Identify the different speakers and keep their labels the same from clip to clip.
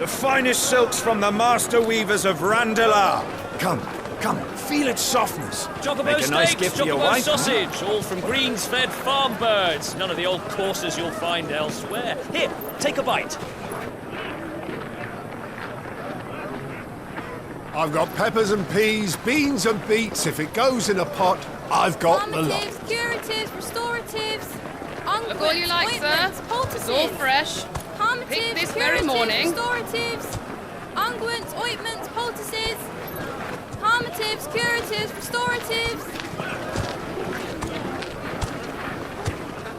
Speaker 1: The finest silks from the master weavers of Randalar. Come, feel its softness.
Speaker 2: Chocobo
Speaker 1: Make a nice
Speaker 2: steaks,
Speaker 1: gift for your
Speaker 2: chocobo
Speaker 1: wife.
Speaker 2: sausage, all from greens-fed farm birds. None of the old courses you'll find elsewhere. Here, take a bite.
Speaker 3: I've got peppers and peas, beans and beets. If it goes in a pot, I've got the lot.
Speaker 4: Calmatives, curatives, restoratives, unguents,
Speaker 5: Look all you like, sir.
Speaker 4: ointments, poultices.
Speaker 5: It's all fresh.
Speaker 4: Calmatives,
Speaker 5: Picked this very
Speaker 4: curatives,
Speaker 5: morning.
Speaker 4: restoratives, unguents, ointments, poultices. Calmatives, curatives, restoratives.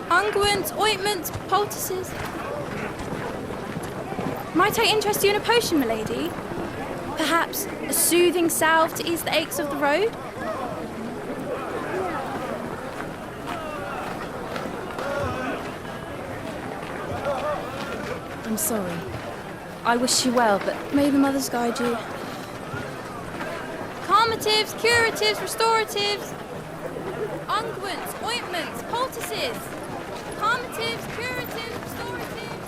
Speaker 4: Unguents, ointments, poultices. Might I interest you in a potion, milady? Perhaps a soothing salve to ease the aches of the road? I'm sorry. I wish you well, but may the mothers guide you. Calmatives, curatives, restoratives. Unguents, ointments, poultices. Calmatives, curatives, restoratives.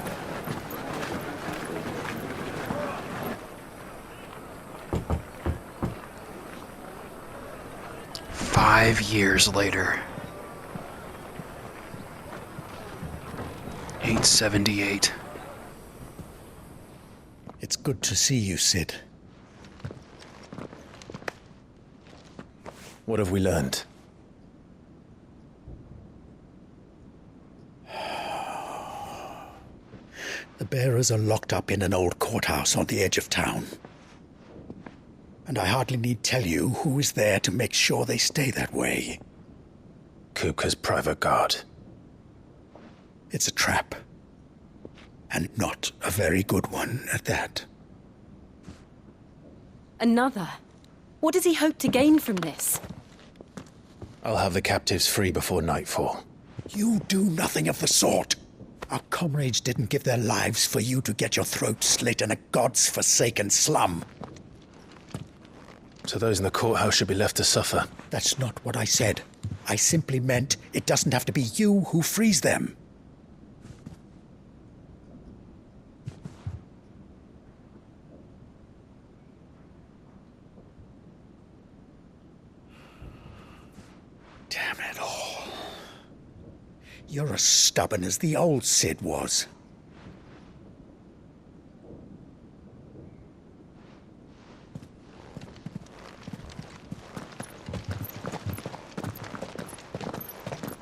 Speaker 6: 5 years later. 878.
Speaker 7: It's good to see you, Cid.
Speaker 8: What have we learned?
Speaker 7: The bearers are locked up in an old courthouse on the edge of town. And I hardly need tell you who is there to make sure they stay that way.
Speaker 8: Kupka's private guard.
Speaker 7: It's a trap. And not a very good one at that.
Speaker 9: Another? What does he hope to gain from this?
Speaker 8: I'll have the captives free before nightfall.
Speaker 7: You do nothing of the sort. Our comrades didn't give their lives for you to get your throat slit in a god's-forsaken slum.
Speaker 8: So those in the courthouse should be left to suffer.
Speaker 7: That's not what I said. I simply meant it doesn't have to be you who frees them. Damn it all. You're as stubborn as the old Cid was.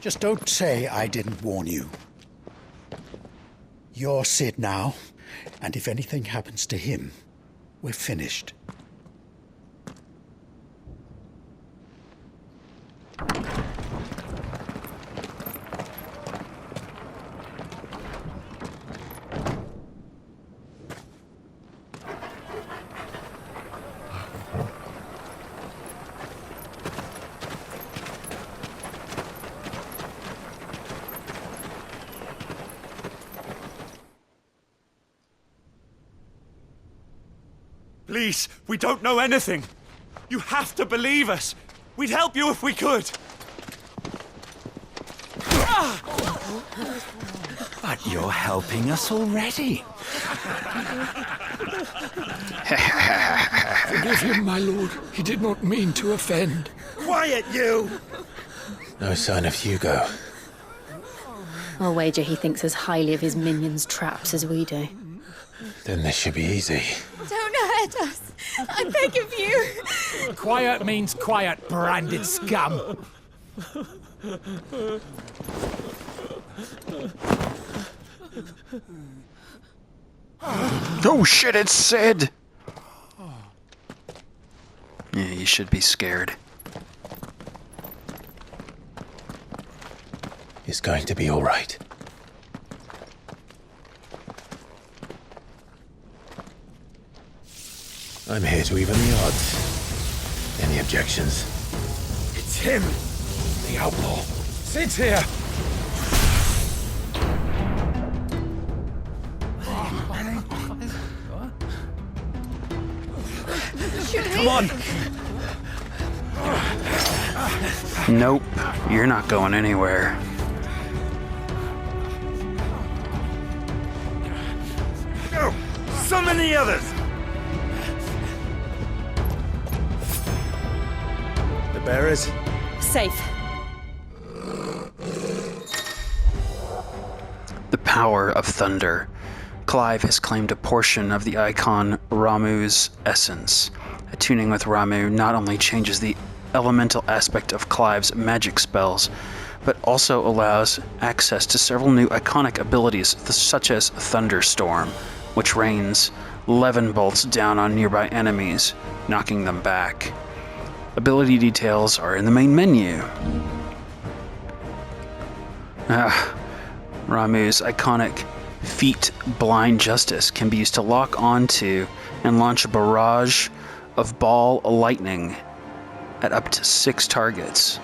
Speaker 7: Just don't say I didn't warn you. You're Cid now, and if anything happens to him, we're finished.
Speaker 1: Please, we don't know anything. You have to believe us. We'd help you if we could.
Speaker 10: But you're helping us already.
Speaker 11: Forgive him, my lord. He did not mean to offend.
Speaker 1: Quiet, you!
Speaker 8: No sign of Hugo.
Speaker 9: I'll wager he thinks as highly of his minions' traps as we do.
Speaker 8: Then this should be easy.
Speaker 4: Don't hurt us. I beg of you.
Speaker 11: Quiet means quiet, branded scum.
Speaker 6: Oh shit, it's Cid! Yeah, you should be scared.
Speaker 8: It's going to be all right. I'm here to even the odds. Any objections?
Speaker 11: It's him, the outlaw. Sid's here.
Speaker 1: Come on!
Speaker 6: Nope, you're not going anywhere.
Speaker 11: so many others! The bearers?
Speaker 9: Safe.
Speaker 6: The power of thunder. Clive has claimed a portion of the icon Ramuh's essence. Attuning with Ramuh not only changes the elemental aspect of Clive's magic spells, but also allows access to several new iconic abilities such as Thunderstorm, which rains levin bolts down on nearby enemies, knocking them back. Ability details are in the main menu. Ramuh's iconic feat Blind Justice can be used to lock onto and launch a barrage of ball lightning at up to 6 targets.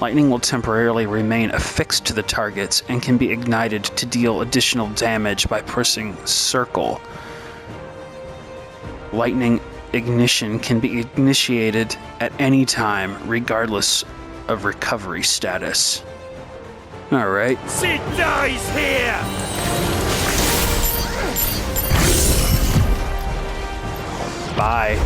Speaker 6: Lightning will temporarily remain affixed to the targets and can be ignited to deal additional damage by pressing circle. Lightning ignition can be initiated at any time, regardless of recovery status. Alright.
Speaker 11: Sid dies here!
Speaker 6: Bye.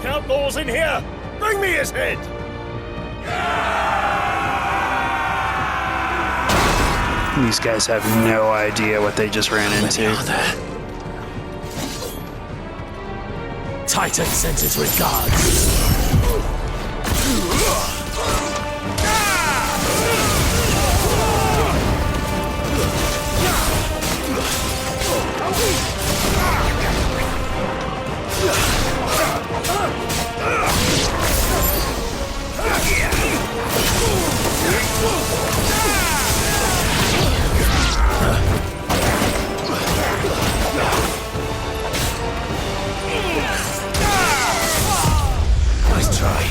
Speaker 11: Outlaws in here! Bring me his head!
Speaker 6: These guys have no idea what they just ran into.
Speaker 10: Titan sends his regards. Nice try.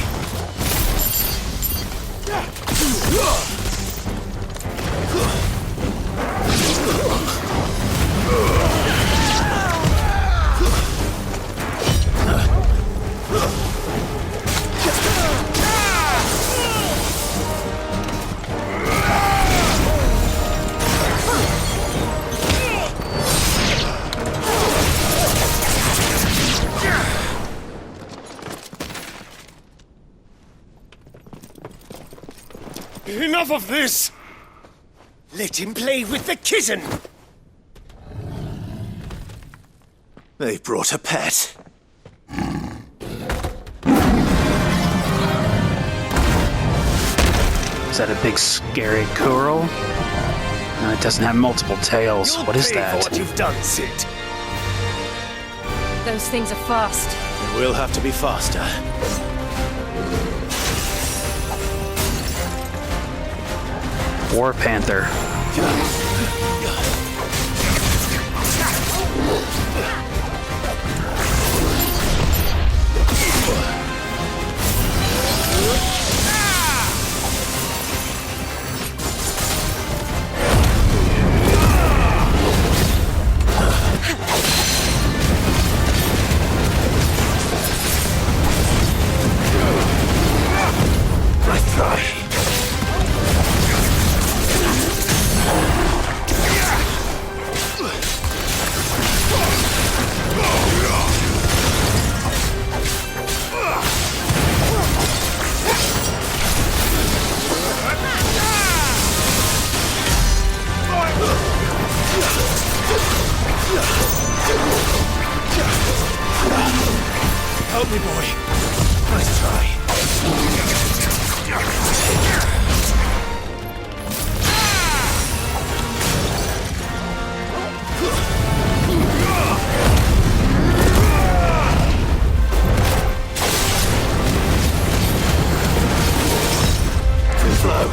Speaker 11: Enough of this! Let him play with the kitten!
Speaker 10: They've brought a pet.
Speaker 6: Is that a big scary Kuro? No, it doesn't have multiple tails. What is
Speaker 11: Pay for
Speaker 6: that?
Speaker 11: what you've done, Sid.
Speaker 9: Those things are fast.
Speaker 10: We'll have to be faster.
Speaker 6: War Panther.
Speaker 10: Nice try.
Speaker 11: Help me, boy.
Speaker 10: Nice try. Too slow.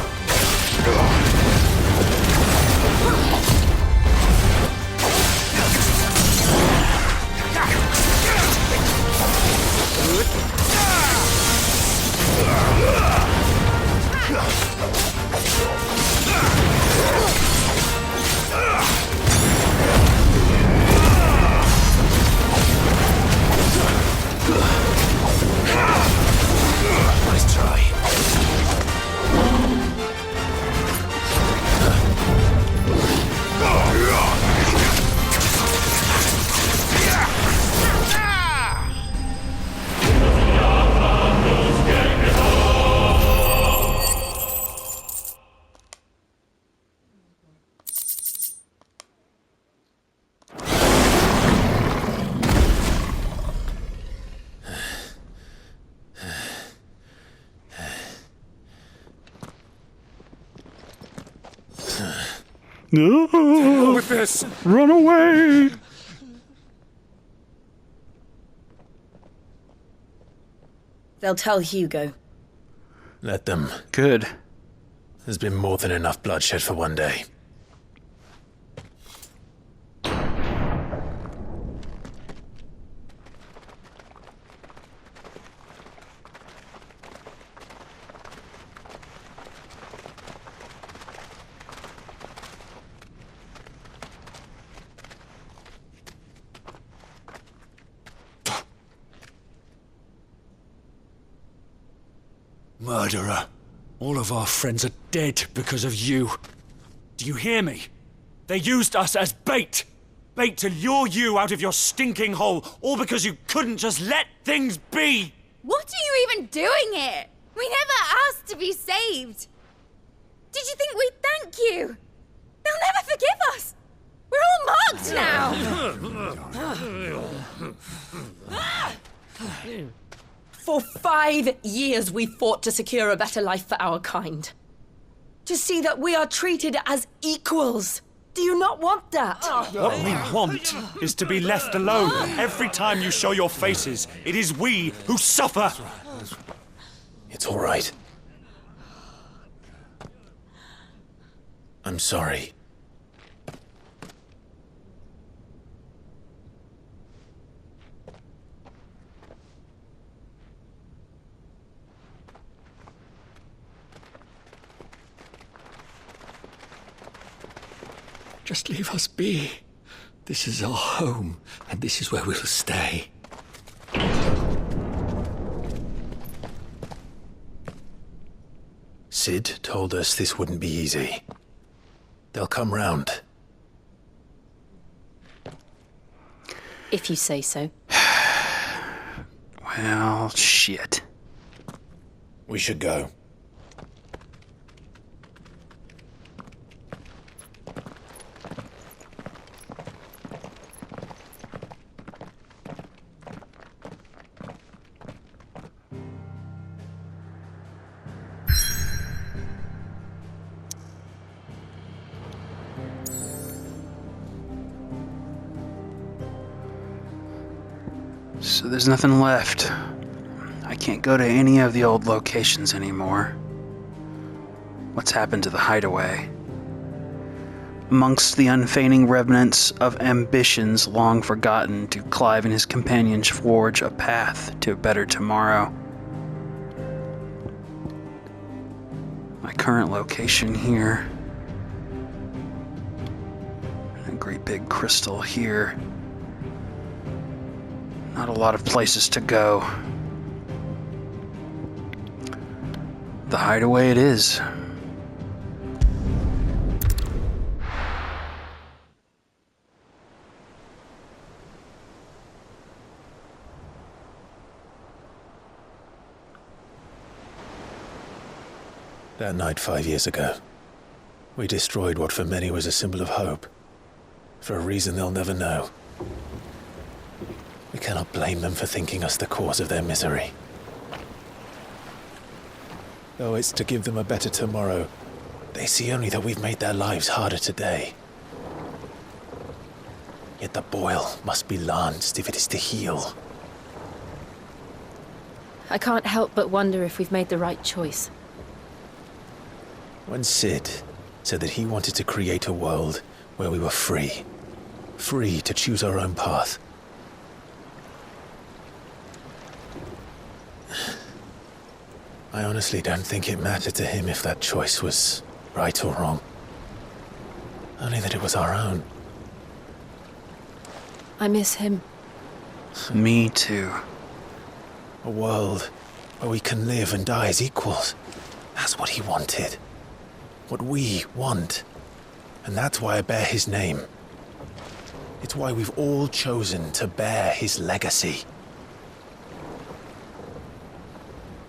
Speaker 3: No!
Speaker 11: With this!
Speaker 3: Run away!
Speaker 5: They'll tell Hugo.
Speaker 8: Let them.
Speaker 6: Good.
Speaker 8: There's been more than enough bloodshed for one day.
Speaker 1: Murderer. All of our friends are dead because of you. Do you hear me? They used us as bait. Bait to lure you out of your stinking hole, all because you couldn't just let things be.
Speaker 4: What are you even doing here? We never asked to be saved. Did you think we'd thank you? They'll never forgive us. We're all marked now.
Speaker 5: For 5 years we fought to secure a better life for our kind. To see that we are treated as equals. Do you not want that?
Speaker 1: What we want is to be left alone. Every time you show your faces, it is we who suffer.
Speaker 8: It's all right. I'm sorry.
Speaker 7: Just leave us be. This is our home, and this is where we'll stay.
Speaker 8: Sid told us this wouldn't be easy. They'll come round.
Speaker 9: If you say so.
Speaker 6: Well, shit.
Speaker 8: We should go.
Speaker 6: So there's nothing left. I can't go to any of the old locations anymore. What's happened to the hideaway? Amongst the unfading remnants of ambitions long forgotten, do Clive and his companions forge a path to a better tomorrow. My current location here. A great big crystal here. Not a lot of places to go. The hideaway it is.
Speaker 8: That night 5 years ago, we destroyed what for many was a symbol of hope. For a reason they'll never know. We cannot blame them for thinking us the cause of their misery. Though it's to give them a better tomorrow, they see only that we've made their lives harder today. Yet the boil must be lanced if it is to heal.
Speaker 9: I can't help but wonder if we've made the right choice.
Speaker 8: When Sid said that he wanted to create a world where we were free. Free to choose our own path. I honestly don't think it mattered to him if that choice was right or wrong. Only that it was our own.
Speaker 9: I miss him.
Speaker 6: Me too.
Speaker 8: A world where we can live and die as equals. That's what he wanted. What we want. And that's why I bear his name. It's why we've all chosen to bear his legacy.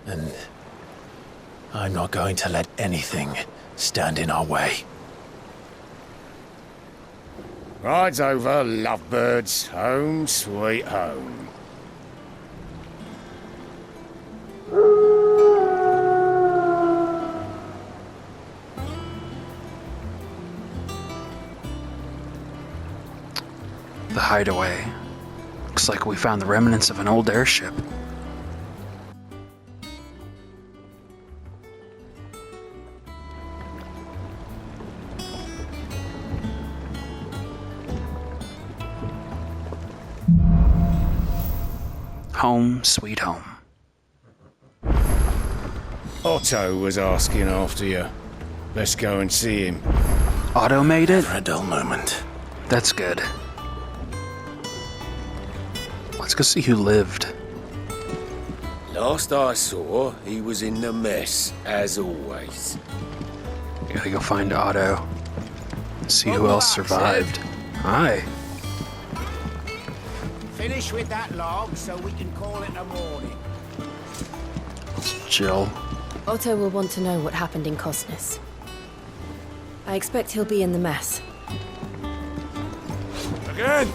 Speaker 8: And I'm not going to let anything stand in our way.
Speaker 11: Ride's over, lovebirds. Home sweet home.
Speaker 6: hideaway. Looks like we found the remnants of an old airship. Home, sweet home.
Speaker 11: Otto was asking after you. Let's go and see him.
Speaker 6: Otto made it?
Speaker 8: For a dull moment.
Speaker 6: That's good. Let's go see who lived.
Speaker 11: Last I saw, he was in the mess, as always.
Speaker 6: Gotta go find Otto. See who else survived. Hi.
Speaker 12: Finish with that log so we can call it a morning.
Speaker 6: It's Jill.
Speaker 9: Otto will want to know what happened in Cosnus. I expect he'll be in the mess.
Speaker 3: Again!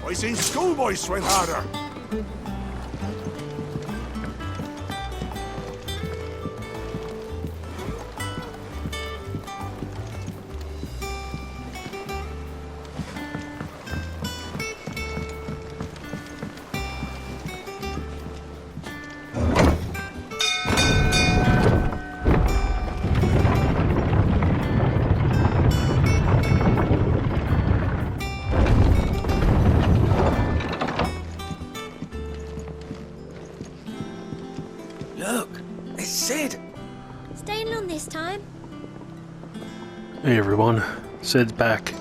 Speaker 3: I seen schoolboys swing harder.
Speaker 4: Staying on this time?
Speaker 6: Hey everyone, Sid's back.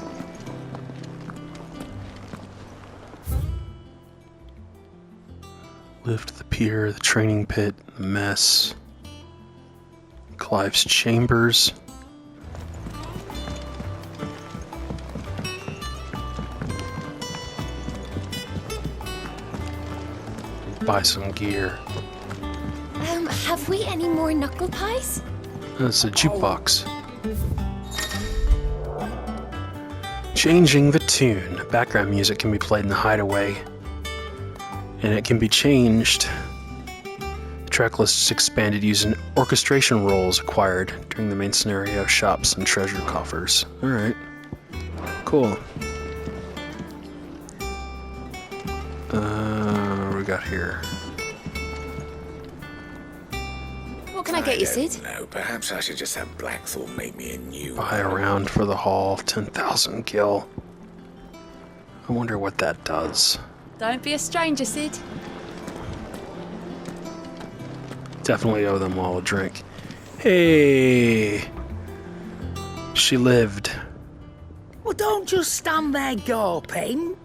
Speaker 6: Lived the pier, the training pit, the mess. Clive's chambers. Buy some gear.
Speaker 4: Have we any more knuckle pies?
Speaker 6: That's a jukebox. Changing the tune. Background music can be played in the hideaway. And it can be changed. The track list is expanded using orchestration roles acquired during the main scenario, shops, and treasure coffers. Alright. Cool. What do we got here?
Speaker 4: What can I get you, Sid?
Speaker 10: No, perhaps I should just have Blackthorn make me a new
Speaker 6: Buy a round for the haul, 10,000 gil. I wonder what that does.
Speaker 13: Don't be a stranger, Sid.
Speaker 6: Definitely owe them all a drink. Hey! She lived.
Speaker 12: Well, don't just stand there gawping.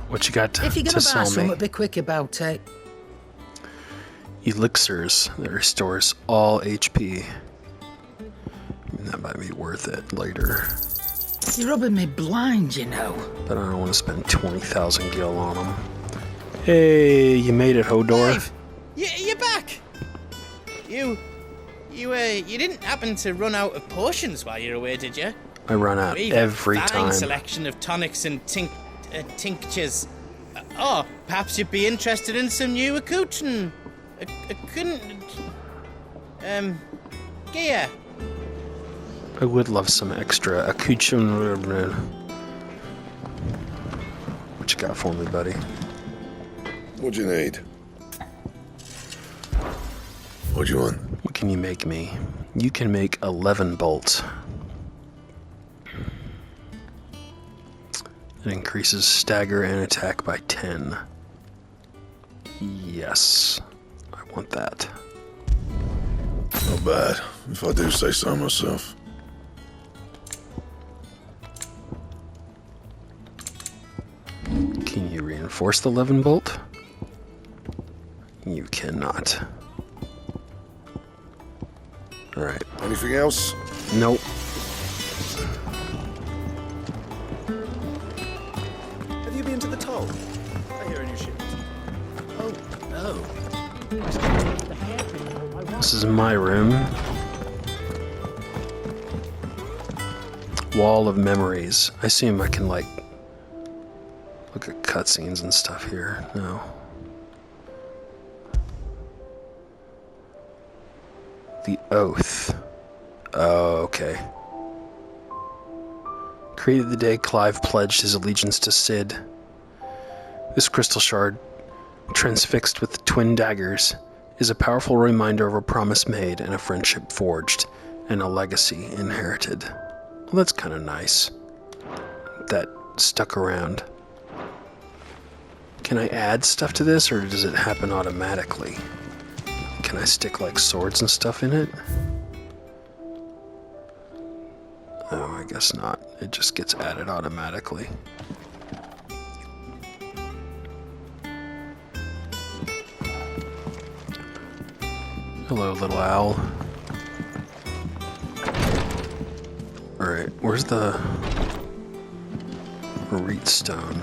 Speaker 6: What you got
Speaker 12: If you're
Speaker 6: to
Speaker 12: gonna buy
Speaker 6: sell me?
Speaker 12: something, be quick about it.
Speaker 6: Elixirs that restores all HP. That might be worth it later.
Speaker 12: You're rubbing me blind, you know.
Speaker 6: But I don't want to spend 20,000 gil on them. Hey, you made it, Hodor.
Speaker 14: You're back. You didn't happen to run out of potions while you're away, did you?
Speaker 6: I run out
Speaker 14: We've
Speaker 6: every
Speaker 14: a fine
Speaker 6: time.
Speaker 14: selection of tonics and tinctures. Perhaps you'd be interested in some new accoutrement. Gear.
Speaker 6: I would love some extra accoutrement. What you got for me, buddy?
Speaker 10: What'd you need? What'd you want?
Speaker 6: What can you make me? You can make 11 bolts. It increases stagger and attack by 10. Yes, I want that.
Speaker 10: Not bad, if I do say so myself.
Speaker 6: Can you reinforce the 11 bolt? You cannot. Alright.
Speaker 10: Anything else?
Speaker 6: Nope.
Speaker 15: Have you been to the toll? I hear a new ship. Oh, no.
Speaker 6: This is my room. Wall of memories. I assume I can, like, look at cutscenes and stuff here. No. The Oath. Oh, okay. created the day Clive pledged his allegiance to Cid. This crystal shard, transfixed with twin daggers, is a powerful reminder of a promise made and a friendship forged, and a legacy inherited. Well, that's kind of nice. That stuck around. Can I add stuff to this, or does it happen automatically? Can I stick, like, swords and stuff in it? Oh, I guess not. It just gets added automatically. Hello, little owl. Alright, where's the reed stone?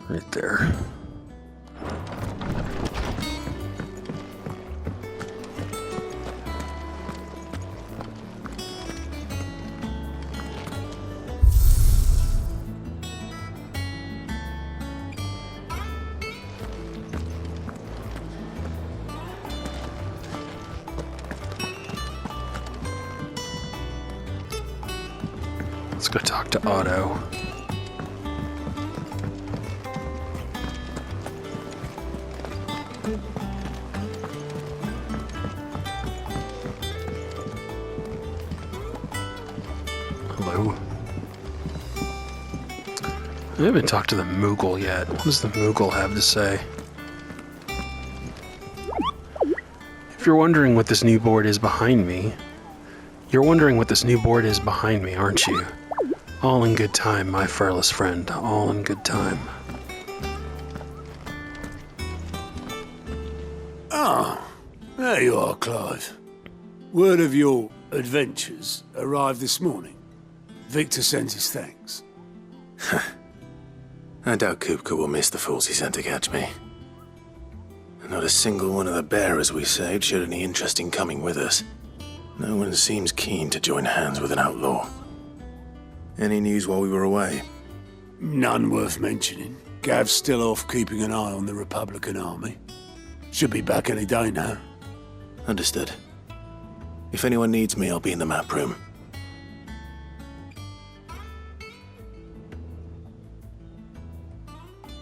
Speaker 6: Right there. Let's go talk to Otto. Hello. I haven't talked to the Moogle yet. What does the Moogle have to say? If you're wondering what this new board is behind me, aren't you? All in good time, my furless friend. All in good time.
Speaker 3: Ah, there you are, Clive. Word of your adventures arrived this morning. Victor sends his thanks.
Speaker 8: I doubt Kupka will miss the fools he sent to catch me. Not a single one of the bearers we saved showed any interest in coming with us. No one seems keen to join hands with an outlaw. Any news while we were away?
Speaker 3: None worth mentioning. Gav's still off keeping an eye on the Republican army. Should be back any day now.
Speaker 8: Understood. If anyone needs me, I'll be in the map room.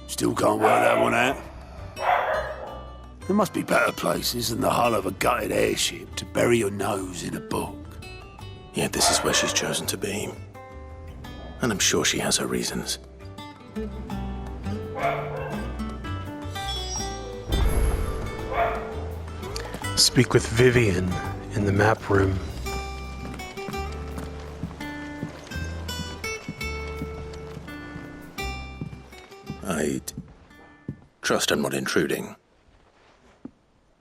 Speaker 3: Still can't work that one out. There must be better places than the hull of a gutted airship to bury your nose in a book.
Speaker 8: Yet this is where she's chosen to be. And I'm sure she has her reasons.
Speaker 6: Speak with Vivian in the map room.
Speaker 8: I'd trust I'm not intruding.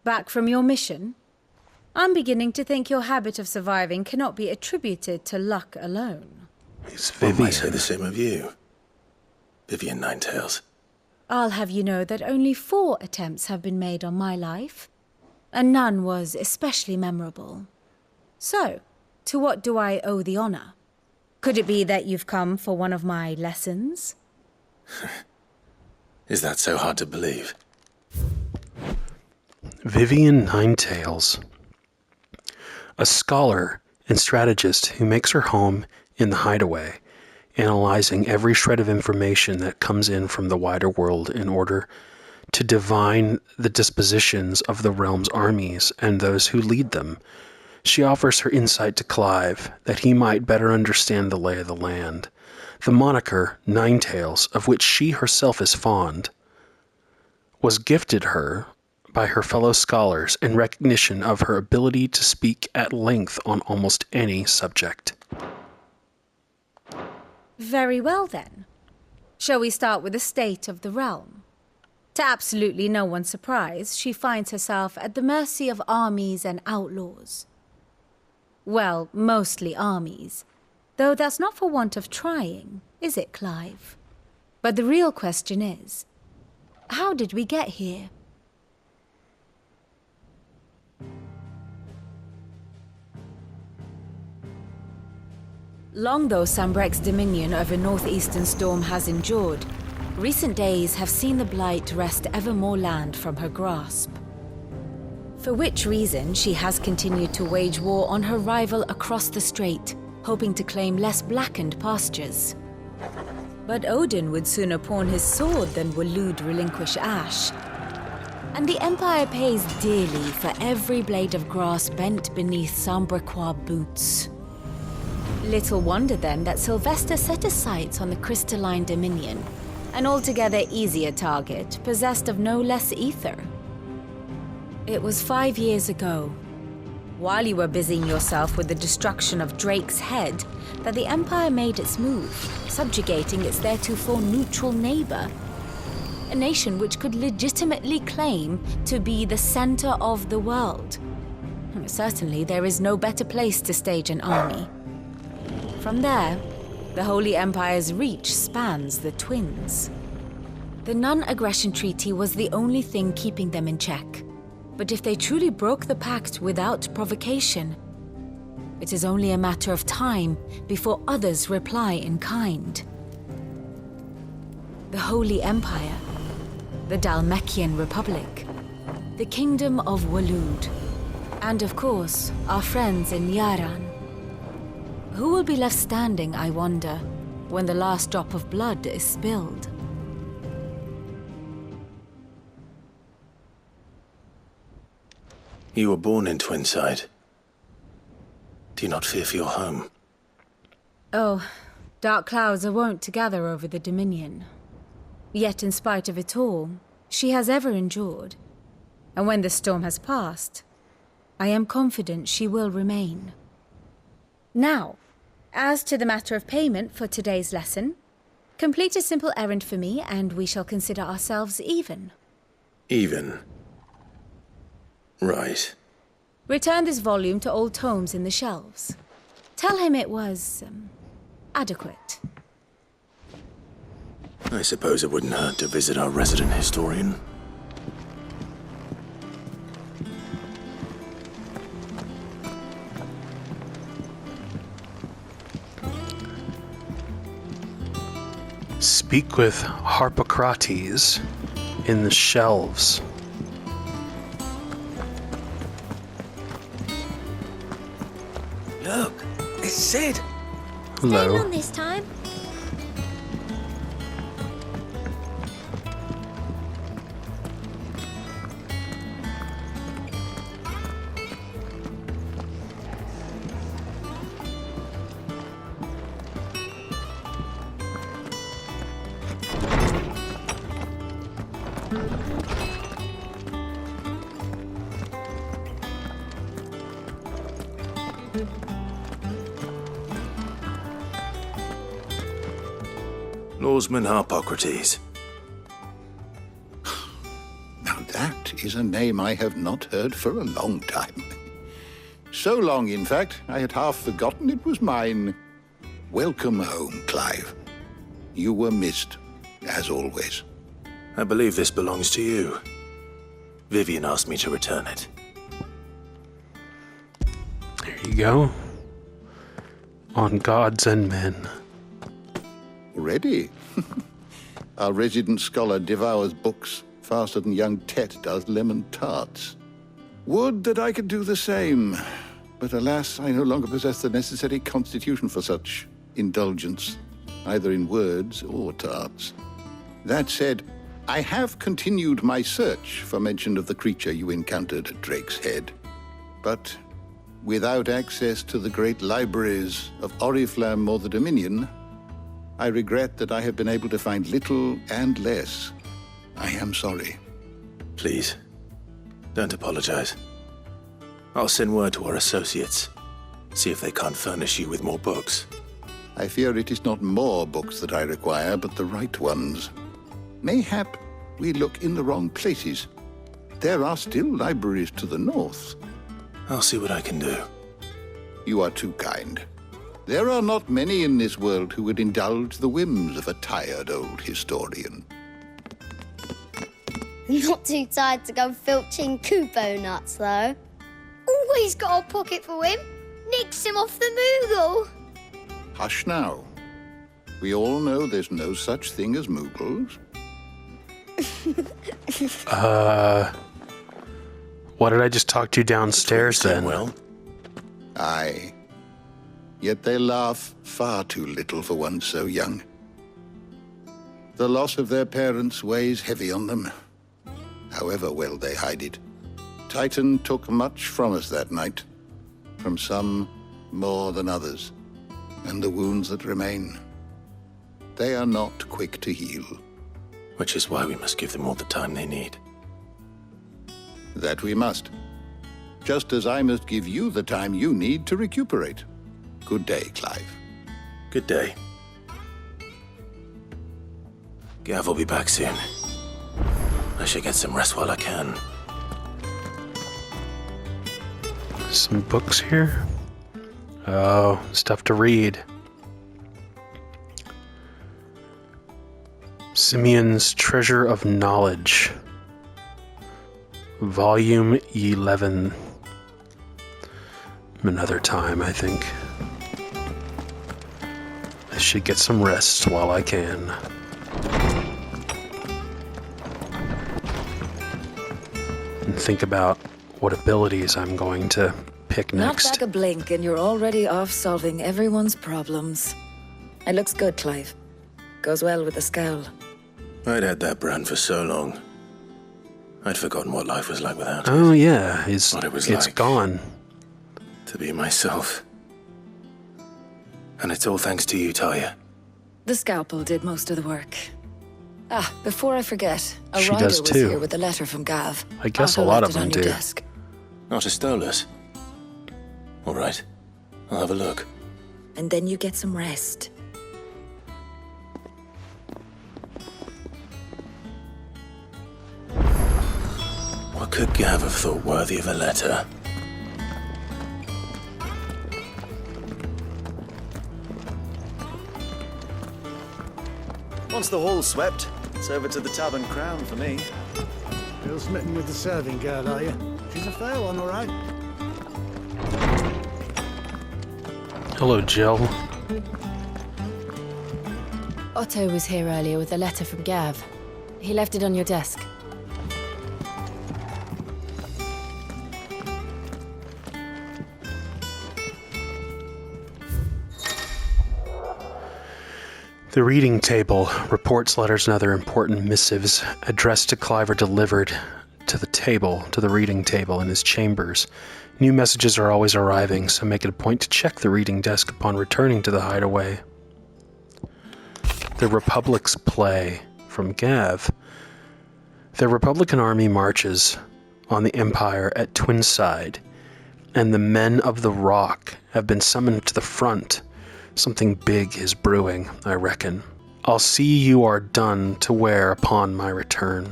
Speaker 16: Back from your mission? I'm beginning to think your habit of surviving cannot be attributed to luck alone.
Speaker 6: It's
Speaker 8: Vivian. I might say the same of you. Vivian Ninetails.
Speaker 16: I'll have you know that only 4 attempts have been made on my life, and none was especially memorable. So, to what do I owe the honor? Could it be that you've come for one of my lessons?
Speaker 8: Is that so hard to believe?
Speaker 6: Vivian Ninetails. A scholar and strategist who makes her home in the Hideaway, analyzing every shred of information that comes in from the wider world in order to divine the dispositions of the realm's armies and those who lead them. She offers her insight to Clive that he might better understand the lay of the land. The moniker Ninetails, of which she herself is fond, was gifted her by her fellow scholars in recognition of her ability to speak at length on almost any subject.
Speaker 16: Very well, then. Shall we start with the state of the realm? To absolutely no one's surprise, she finds herself at the mercy of armies and outlaws. Well, mostly armies. Though that's not for want of trying, is it, Clive? But the real question is, how did we get here? Long though Sambrek's dominion over northeastern Storm has endured, recent days have seen the Blight wrest ever more land from her grasp. For which reason she has continued to wage war on her rival across the strait, hoping to claim less blackened pastures. But Odin would sooner pawn his sword than Waloed relinquish Ash. And the Empire pays dearly for every blade of grass bent beneath Sambrequois boots. Little wonder then that Sylvester set his sights on the crystalline dominion, an altogether easier target, possessed of no less ether. It was 5 years ago, while you were busying yourself with the destruction of Drake's head, that the Empire made its move, subjugating its theretofore neutral neighbor. A nation which could legitimately claim to be the center of the world. Certainly, there is no better place to stage an army. From there, the Holy Empire's reach spans the Twins. The non-aggression treaty was the only thing keeping them in check. But if they truly broke the pact without provocation, it is only a matter of time before others reply in kind. The Holy Empire, the Dhalmekian Republic, the Kingdom of Waloed, and of course, our friends in Yaran. Who will be left standing, I wonder, when the last drop of blood is spilled?
Speaker 8: You were born in Twinside. Do you not fear for your home?
Speaker 16: Oh, dark clouds are wont to gather over the Dominion. Yet in spite of it all, she has ever endured. And when the storm has passed, I am confident she will remain. Now, as to the matter of payment for today's lesson, complete a simple errand for me and we shall consider ourselves even.
Speaker 8: Even? Right.
Speaker 16: Return this volume to old tomes in the shelves. Tell him it was, adequate.
Speaker 8: I suppose it wouldn't hurt to visit our resident historian.
Speaker 6: Speak with Harpocrates in the shelves.
Speaker 12: Look, it's Sid.
Speaker 6: Hello.
Speaker 17: Staying on this time.
Speaker 8: Lawsman Harpocrates.
Speaker 18: Now that is a name I have not heard for a long time. So long, in fact, I had half forgotten it was mine. Welcome home, Clive. You were missed, as always.
Speaker 8: I believe this belongs to you. Vivian asked me to return it.
Speaker 6: There you go. On gods and men.
Speaker 18: Already? Our resident scholar devours books faster than young Tet does lemon tarts. Would that I could do the same. But alas, I no longer possess the necessary constitution for such indulgence, either in words or tarts. That said, I have continued my search for mention of the creature you encountered at Drake's Head. But without access to the great libraries of Oriflamme or the Dominion, I regret that I have been able to find little and less. I am sorry.
Speaker 8: Please, don't apologize. I'll send word to our associates. See if they can't furnish you with more books.
Speaker 18: I fear it is not more books that I require, but the right ones. Mayhap we look in the wrong places. There are still libraries to the north.
Speaker 8: I'll see what I can do.
Speaker 18: You are too kind. There are not many in this world who would indulge the whims of a tired old historian.
Speaker 17: Not too tired to go filching Kupo nuts, though. Always got a pocket for him. Nicks him off the Moogle.
Speaker 18: Hush now. We all know there's no such thing as Moogles.
Speaker 6: What did I just talk to downstairs then?
Speaker 18: Well? Aye. Yet they laugh far too little for one so young. The loss of their parents weighs heavy on them, however well they hide it. Titan took much from us that night, from some more than others, and the wounds that remain, they are not quick to heal.
Speaker 8: Which is why we must give them all the time they need.
Speaker 18: That we must. Just as I must give you the time you need to recuperate. Good day, Clive.
Speaker 8: Good day. Gav will be back soon. I should get some rest while I can.
Speaker 6: Some books here? Oh, stuff to read. Simeon's Treasure of Knowledge. Volume 11. Another time, I think. I should get some rest while I can. And think about what abilities I'm going to pick
Speaker 19: Not
Speaker 6: next.
Speaker 19: back a blink and you're already off solving everyone's problems. It looks good, Clive. Goes well with the scowl.
Speaker 8: I'd had that brand for so long. I'd forgotten what life was like without it.
Speaker 6: Oh yeah, it's
Speaker 8: like
Speaker 6: gone.
Speaker 8: To be myself. And it's all thanks to you, Talia.
Speaker 19: The scalpel did most of the work. Ah, before I forget, a
Speaker 6: She
Speaker 19: rider
Speaker 6: does
Speaker 19: was
Speaker 6: too.
Speaker 19: here with a letter from Gav.
Speaker 6: I guess
Speaker 19: Otto
Speaker 6: a lot
Speaker 19: left
Speaker 6: of
Speaker 19: it on
Speaker 6: them
Speaker 19: your
Speaker 6: do.
Speaker 19: desk.
Speaker 8: Not a Stolas. All right. I'll have a look.
Speaker 19: And then you get some rest.
Speaker 8: What could Gav have thought worthy of a letter?
Speaker 15: Once the hall's swept, it's over to the Tavern Crown for me.
Speaker 3: Still smitten with the serving girl, are you? She's a fair one, all right.
Speaker 6: Hello, Jill.
Speaker 9: Otto was here earlier with a letter from Gav. He left it on your desk.
Speaker 6: The reading table. Reports, letters, and other important missives addressed to Clive are delivered to the reading table in his chambers. New messages are always arriving, so make it a point to check the reading desk upon returning to the hideaway. The Republic's play from Gav. The Republican army marches on the Empire at Twinside, and the men of the Rock have been summoned to the front. Something big is brewing, I reckon. I'll see you are done to wear upon my return.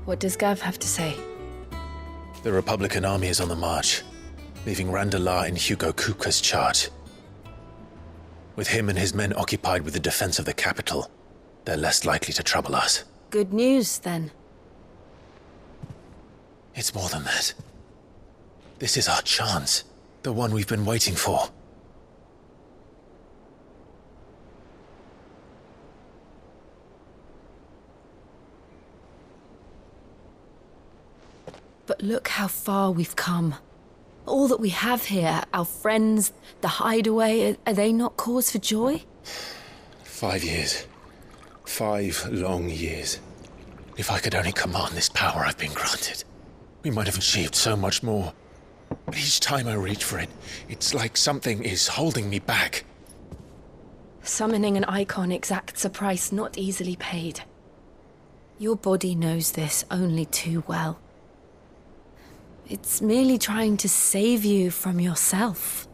Speaker 9: What does Gav have to say?
Speaker 8: The Republican army is on the march, leaving Randalar in Hugo Kupka's charge. With him and his men occupied with the defense of the capital, they're less likely to trouble us.
Speaker 9: Good news, then.
Speaker 8: It's more than that. This is our chance. The one we've been waiting for.
Speaker 9: But look how far we've come. All that we have here, our friends, the hideaway, are they not cause for joy?
Speaker 8: 5 years. 5 long years. If I could only command this power I've been granted, we might have achieved so much more. But each time I reach for it, it's like something is holding me back.
Speaker 9: Summoning an icon exacts a price not easily paid. Your body knows this only too well. It's merely trying to save you from yourself.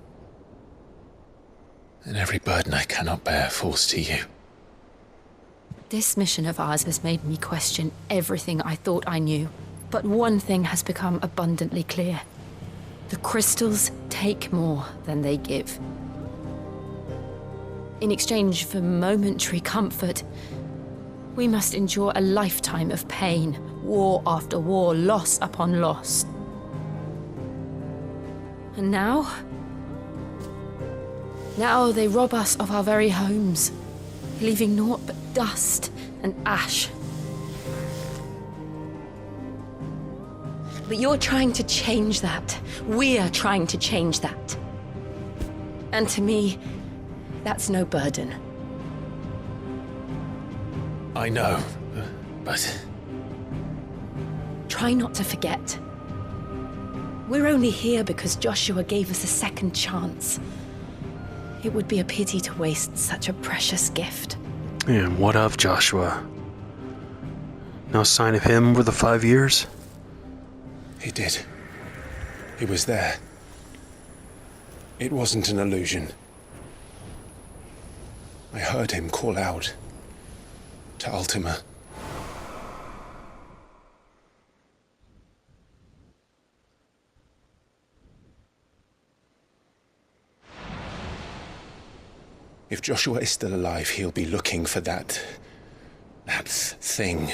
Speaker 8: And every burden I cannot bear falls to you.
Speaker 9: This mission of ours has made me question everything I thought I knew. But one thing has become abundantly clear. The crystals take more than they give. In exchange for momentary comfort, we must endure a lifetime of pain, war after war, loss upon loss. And now, Now they rob us of our very homes, leaving naught but dust and ash. But you're trying to change that. We're trying to change that. And to me, that's no burden.
Speaker 8: I know, but...
Speaker 9: Try not to forget. We're only here because Joshua gave us a second chance. It would be a pity to waste such a precious gift.
Speaker 6: And what of Joshua? No sign of him over the 5 years?
Speaker 8: He did. He was there. It wasn't an illusion. I heard him call out to Ultima. If Joshua is still alive, he'll be looking for that thing.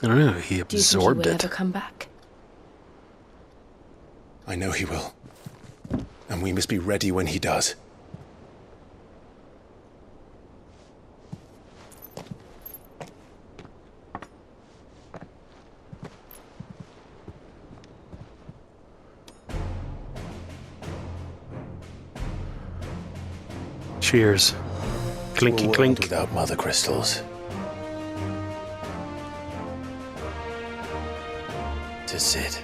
Speaker 6: I don't know, he absorbed
Speaker 9: Do you think he will
Speaker 6: it.
Speaker 9: ever come back?
Speaker 8: I know he will. And we must be ready when he does.
Speaker 6: Cheers. Clinky
Speaker 8: To a world
Speaker 6: clink.
Speaker 8: without mother crystals. To Cid.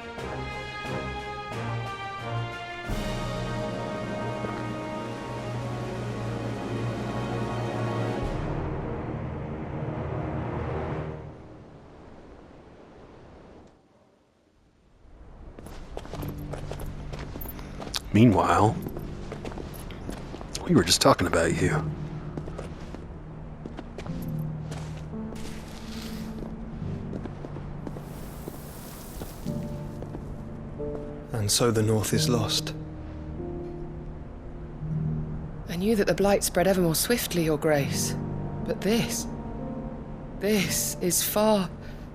Speaker 6: Meanwhile, we were just talking about you.
Speaker 15: And so the North is lost.
Speaker 20: I knew that the Blight spread ever more swiftly, Your Grace. But this is far,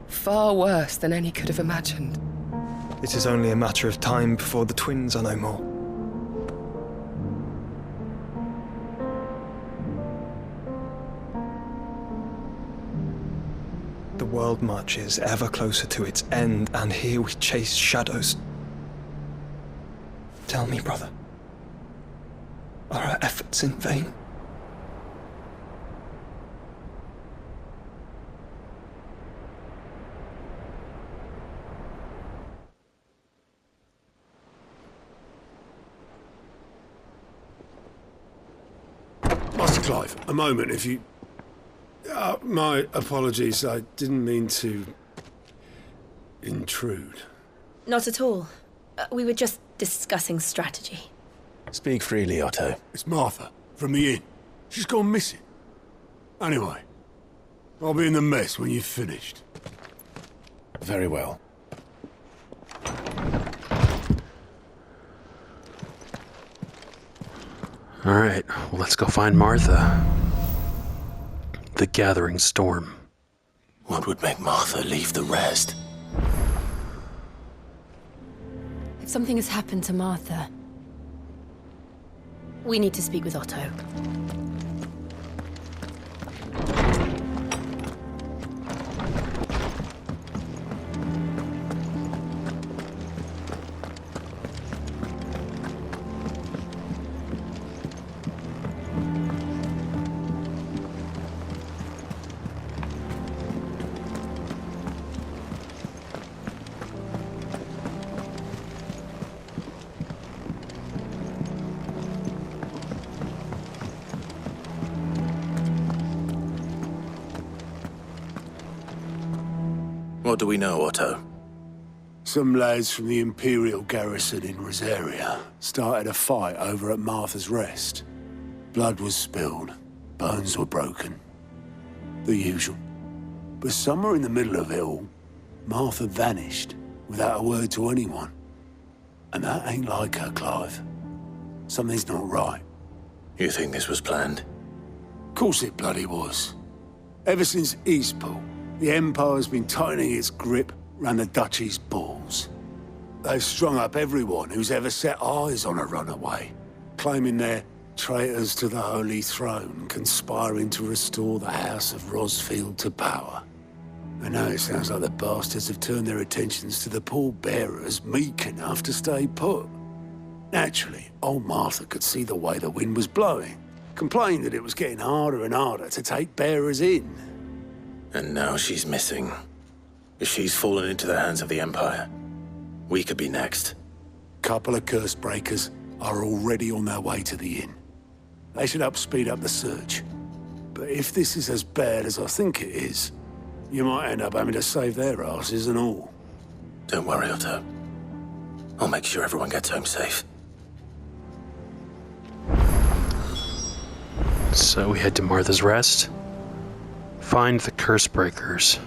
Speaker 20: far worse than any could have imagined.
Speaker 15: It is only a matter of time before the twins are no more. The world marches ever closer to its end, and here we chase shadows. Tell me, brother, are our efforts in vain?
Speaker 3: Master Clive, a moment, if you... my apologies, I didn't mean to... intrude.
Speaker 9: Not at all. We were just discussing strategy.
Speaker 8: Speak freely, Otto.
Speaker 3: It's Martha, from the inn. She's gone missing. Anyway, I'll be in the mess when you've finished.
Speaker 8: Very well.
Speaker 6: Alright, well, let's go find Martha. The Gathering Storm.
Speaker 8: What would make Martha leave the rest?
Speaker 9: If something has happened to Martha, we need to speak with Otto.
Speaker 8: What do we know, Otto?
Speaker 3: Some lads from the Imperial garrison in Rosaria started a fight over at Martha's Rest. Blood was spilled, bones were broken. The usual. But somewhere in the middle of it all, Martha vanished without a word to anyone. And that ain't like her, Clive. Something's not right.
Speaker 8: You think this was planned?
Speaker 3: Of course it bloody was. Ever since Eastpool, the Empire's been tightening its grip round the Duchy's balls. They've strung up everyone who's ever set eyes on a runaway, claiming they're traitors to the Holy Throne, conspiring to restore the House of Rosfield to power. And now it sounds like the bastards have turned their attentions to the pallbearers meek enough to stay put. Naturally, old Martha could see the way the wind was blowing, complained that it was getting harder and harder to take bearers in.
Speaker 8: And now she's missing. If she's fallen into the hands of the Empire, we could be next.
Speaker 3: Couple of curse breakers are already on their way to the inn. They should help speed up the search. But if this is as bad as I think it is, you might end up having to save their asses and all.
Speaker 8: Don't worry, Otto. I'll make sure everyone gets home safe.
Speaker 6: So we head to Martha's Rest. Find the curse breakers.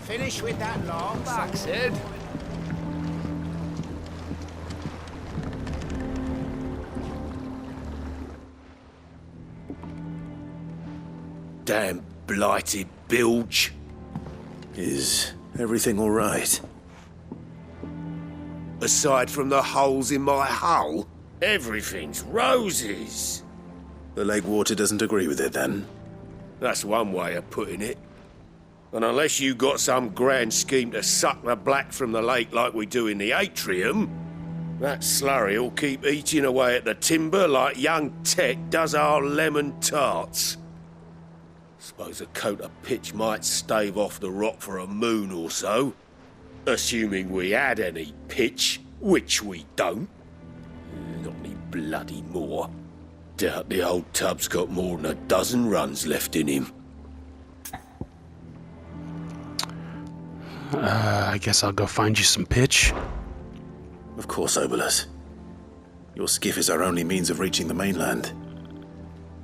Speaker 12: Finish with that long back, Sid.
Speaker 11: Damn blighted bilge.
Speaker 8: Is everything all right?
Speaker 11: Aside from the holes in my hull, everything's roses.
Speaker 8: The lake water doesn't agree with it, then?
Speaker 11: That's one way of putting it. And unless you got some grand scheme to suck the black from the lake like we do in the atrium, that slurry'll keep eating away at the timber like young Tet does our lemon tarts. Suppose a coat of pitch might stave off the rot for a moon or so. Assuming we had any pitch, which we don't. Not any bloody more. Doubt the old tub's got more than a dozen runs left in him.
Speaker 6: I guess I'll go find you some pitch.
Speaker 8: Of course, Obolus. Your skiff is our only means of reaching the mainland.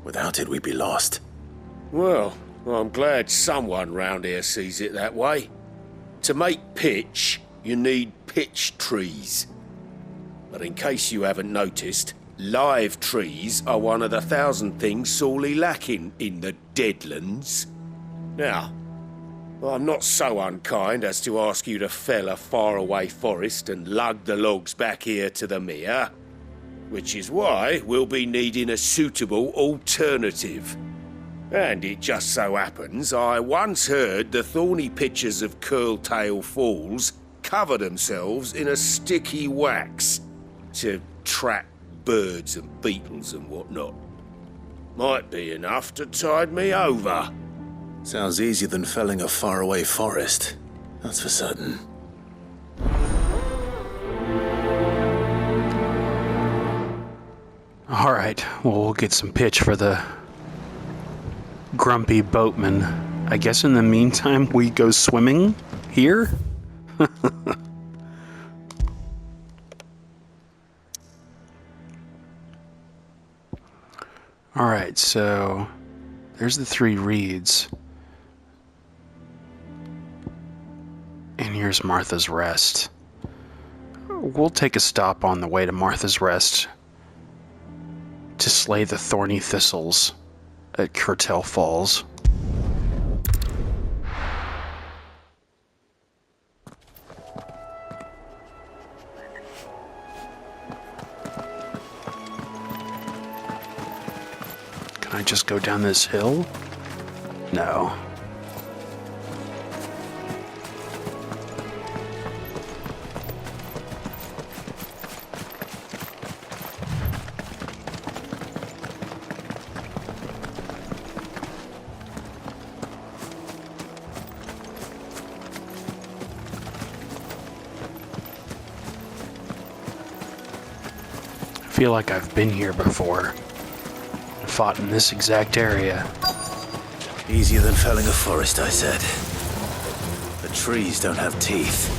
Speaker 8: Without it, we'd be lost.
Speaker 11: Well, I'm glad someone round here sees it that way. To make pitch, you need pitch trees. But in case you haven't noticed, live trees are one of the 1,000 things sorely lacking in the Deadlands. Now, I'm not so unkind as to ask you to fell a faraway forest and lug the logs back here to the mere, which is why we'll be needing a suitable alternative. And it just so happens I once heard the thorny pitchers of Curltail Falls cover themselves in a sticky wax to trap birds and beetles and whatnot. Might be enough to tide me over.
Speaker 8: Sounds easier than felling a faraway forest. That's for certain.
Speaker 6: Alright, well, we'll get some pitch for the grumpy boatman. I guess in the meantime, we go swimming here? Alright, so there's the 3 reeds. And here's Martha's Rest. We'll take a stop on the way to Martha's Rest to slay the thorny thistles at Curltail Falls. Can I just go down this hill? No. I feel like I've been here before. Fought in this exact area.
Speaker 8: Easier than felling a forest, I said. The trees don't have teeth.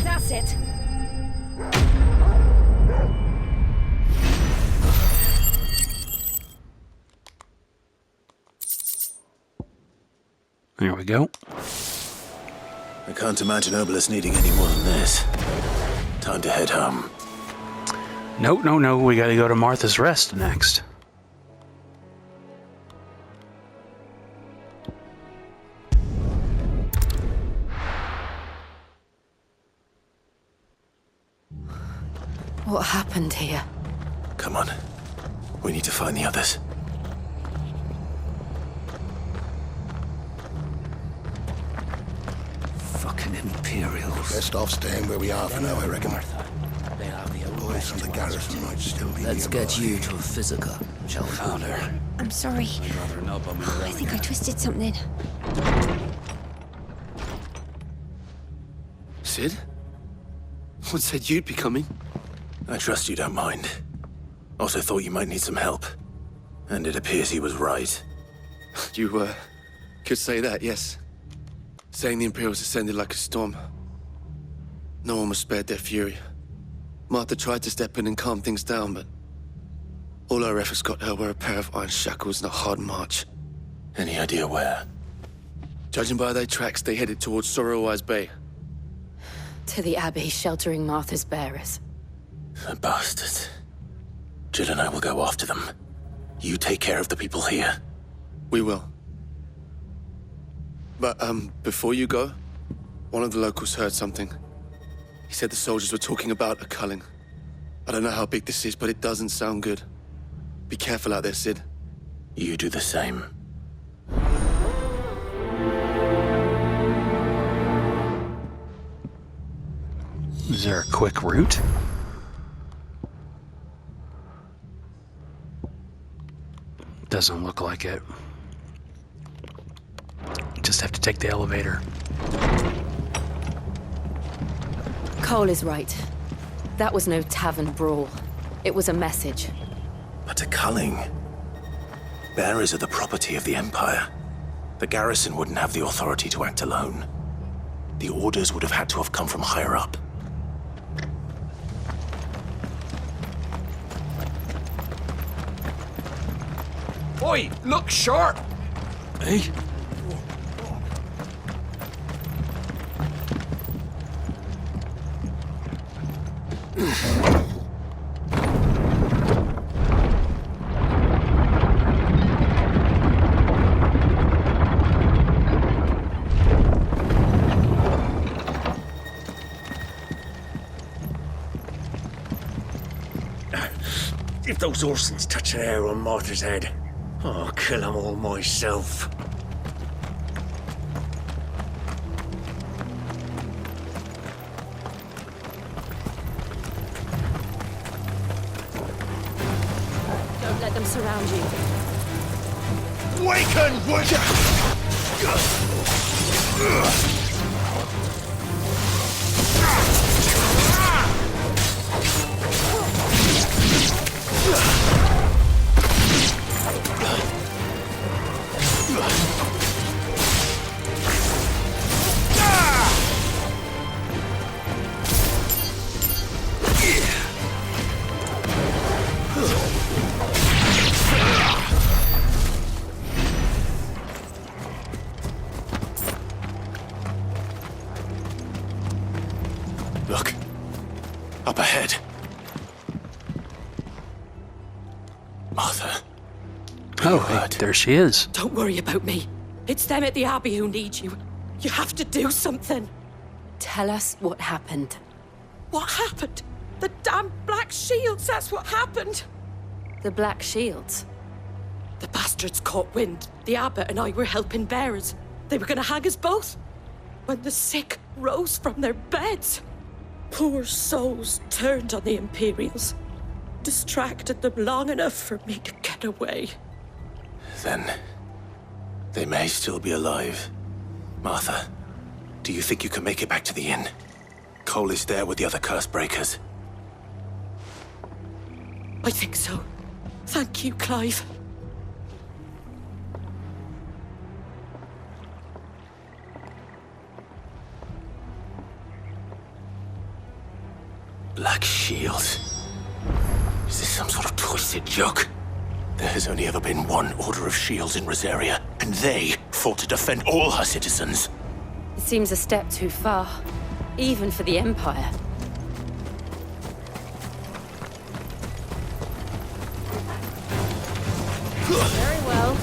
Speaker 9: That's it.
Speaker 6: There we go.
Speaker 8: I can't imagine Obelisk needing any more than this. Time to head home.
Speaker 6: No. We gotta go to Martha's Rest next.
Speaker 9: What happened here?
Speaker 8: Come on. We need to find the others.
Speaker 3: Fucking Imperials.
Speaker 18: Best off staying where we are for now, I reckon.
Speaker 3: They have the
Speaker 18: Boys from the garrison might still be
Speaker 3: Let's
Speaker 18: nearby.
Speaker 3: get you to a physica, shall we? Powder.
Speaker 4: I'm sorry. I think I twisted something.
Speaker 8: Sid? What said you'd be coming? I trust you don't mind. Also thought you might need some help. And it appears he was right.
Speaker 21: You, could say that, yes. Saying the Imperials ascended like a storm. No one was spared their fury. Martha tried to step in and calm things down, but all our efforts got her were a pair of iron shackles and a hard march.
Speaker 8: Any idea where?
Speaker 21: Judging by their tracks, they headed towards Sorrowwise Bay.
Speaker 9: To the Abbey, sheltering Martha's bearers.
Speaker 8: The bastards. Jill and I will go after them. You take care of the people here.
Speaker 21: We will. But, before you go, one of the locals heard something. He said the soldiers were talking about a culling. I don't know how big this is, but it doesn't sound good. Be careful out there, Sid.
Speaker 8: You do the same.
Speaker 6: Is there a quick route? Doesn't look like it. Just have to take the elevator.
Speaker 9: Cole is right. That was no tavern brawl. It was a message.
Speaker 8: But a culling. Bearers are the property of the Empire. The garrison wouldn't have the authority to act alone. The orders would have had to have come from higher up.
Speaker 1: Oi, look sharp! Eh? If those Orsons touch an hair on Martha's head, I'll kill them all myself.
Speaker 9: Don't let them surround you.
Speaker 1: Waken,
Speaker 8: Look. Up ahead. Martha.
Speaker 6: Oh, hey, there she is.
Speaker 5: Don't worry about me. It's them at the Abbey who need you. You have to do something.
Speaker 9: Tell us what happened.
Speaker 5: What happened? The damn Black Shields, that's what happened.
Speaker 9: The Black Shields?
Speaker 5: The bastards caught wind. The abbot and I were helping bearers. They were gonna hang us both. When the sick rose from their beds. Poor souls turned on the Imperials. distracted them long enough for me to get away.
Speaker 8: Then they may still be alive. Martha, do you think you can make it back to the inn? Cole is there with the other curse breakers.
Speaker 5: I think so. Thank you, Clive.
Speaker 8: Black Shield. Is this some sort of twisted joke? There has only ever been one Order of Shields in Rosaria, and they fought to defend all her citizens.
Speaker 9: It seems a step too far, even for the Empire. Very well.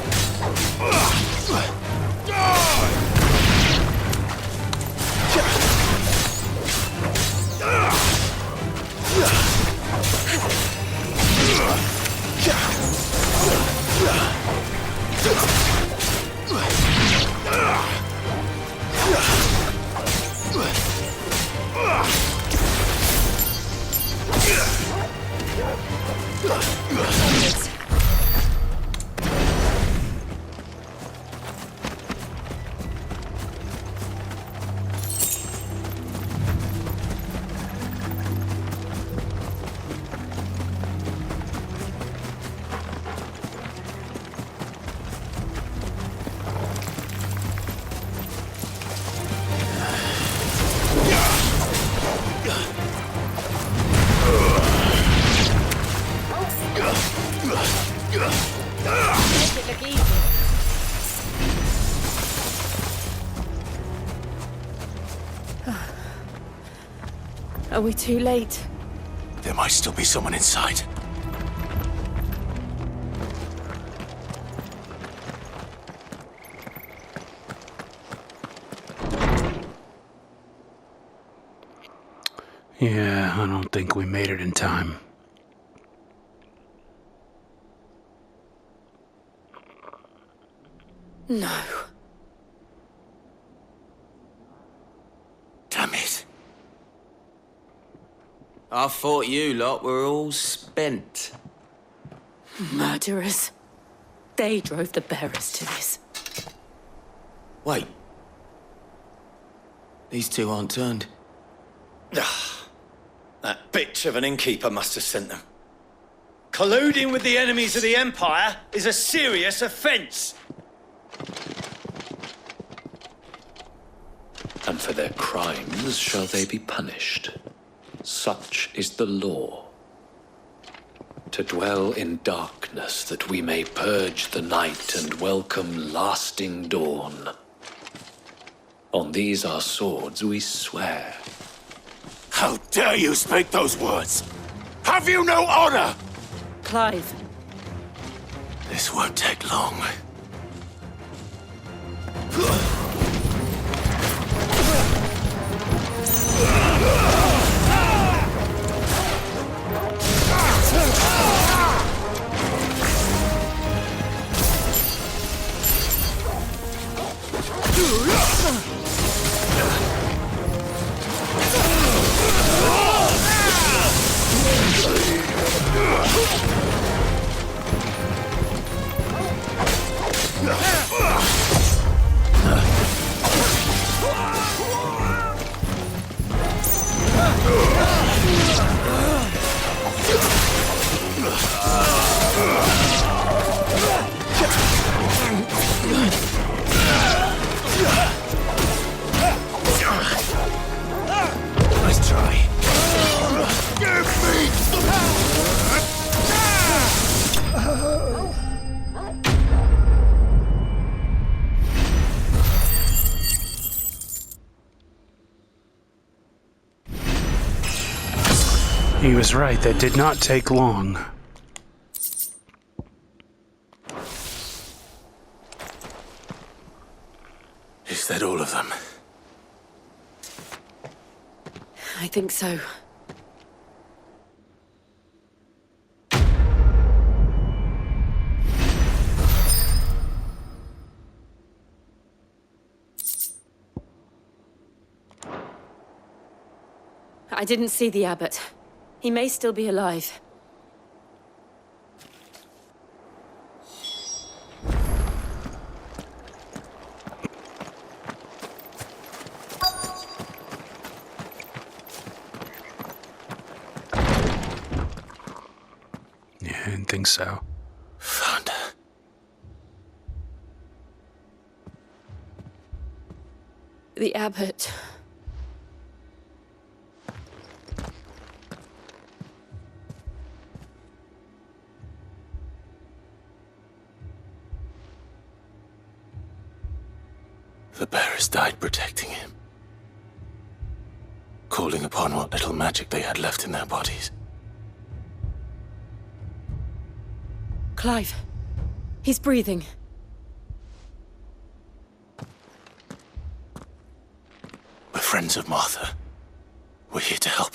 Speaker 9: Are we too late?
Speaker 8: There might still be someone inside.
Speaker 6: Yeah, I don't think we made it in time.
Speaker 5: No.
Speaker 8: Damn it.
Speaker 2: I thought you lot were all spent.
Speaker 5: Murderers. They drove the bearers to this.
Speaker 2: Wait. These two aren't turned.
Speaker 22: That bitch of an innkeeper must have sent them. Colluding with the enemies of the Empire is a serious offence.
Speaker 23: And for their crimes shall they be punished. Such is the law. To dwell in darkness that we may purge the night and welcome lasting dawn. On these our swords we swear.
Speaker 8: How dare you speak those words? Have you no honor?
Speaker 5: Clive.
Speaker 8: This won't take long. Nice try. Give me
Speaker 6: He was right, that did not take long.
Speaker 8: Is that all of them?
Speaker 5: I think so. I didn't see the abbot. He may still be alive.
Speaker 6: don't think so.
Speaker 8: Found her.
Speaker 9: The abbot.
Speaker 8: The bearers died protecting him, calling upon what little magic they had left in their bodies.
Speaker 9: Clive. He's breathing.
Speaker 8: We're friends of Martha. We're here to help.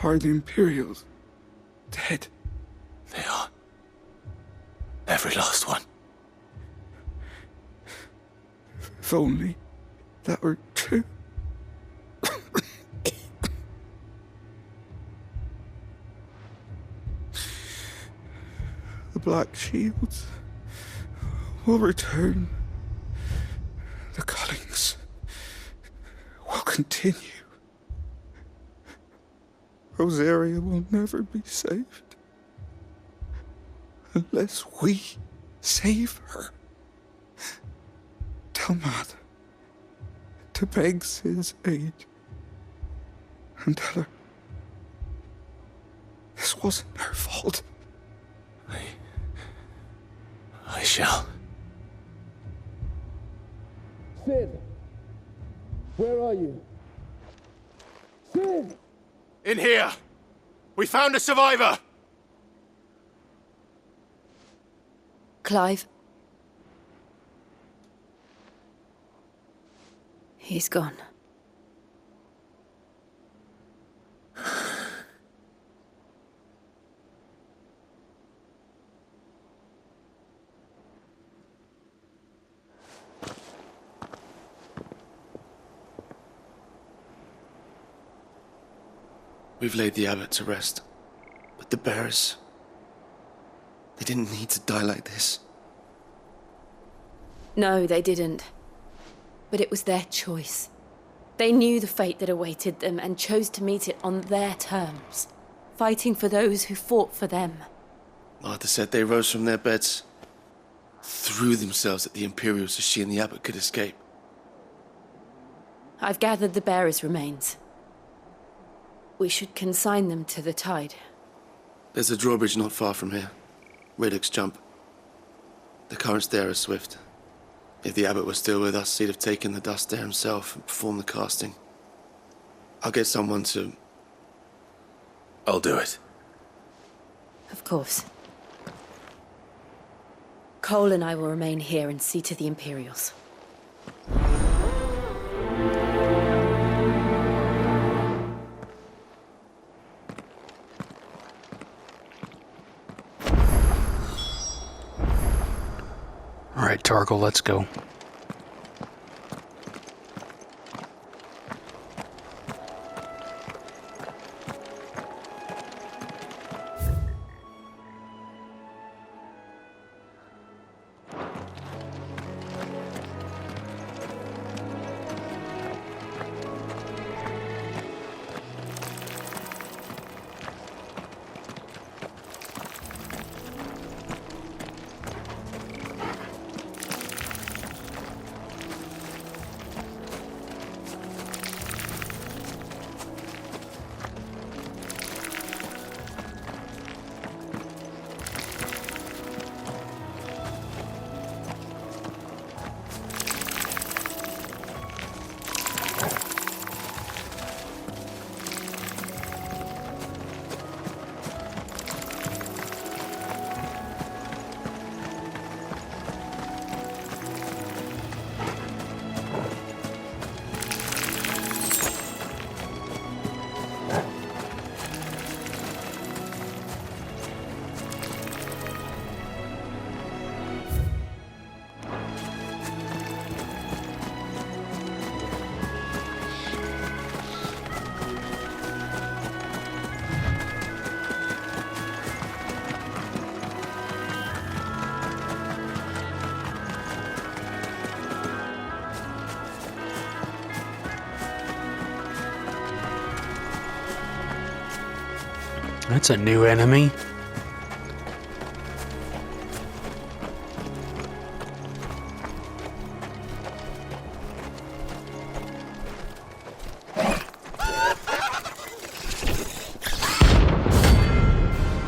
Speaker 7: Are the Imperials dead?
Speaker 8: They are. Every last one.
Speaker 7: If only that were true. The Black Shields will return. The Cullings will continue. Rosaria will never be saved unless we save her. Tell Matt to beg Cid's aid and tell her this wasn't her fault.
Speaker 8: I shall.
Speaker 7: Cid! Where are you? Cid!
Speaker 11: In here! We found a survivor!
Speaker 9: Clive. He's gone.
Speaker 21: We've laid the abbot to rest. But the bearers... they didn't need to die like this.
Speaker 9: No, they didn't. But it was their choice. They knew the fate that awaited them and chose to meet it on their terms, fighting for those who fought for them.
Speaker 21: Martha said they rose from their beds, threw themselves at the Imperials so she and the abbot could escape.
Speaker 9: I've gathered the bearers' remains. We should consign them to the tide.
Speaker 21: There's a drawbridge not far from here. Radix Jump. The currents there are swift. If the abbot was still with us, he'd have taken the dust there himself and performed the casting. I'll get someone to...
Speaker 8: I'll do it.
Speaker 9: Of course. Cole and I will remain here and see to the Imperials.
Speaker 6: All right, Targle, let's go. That's a new enemy.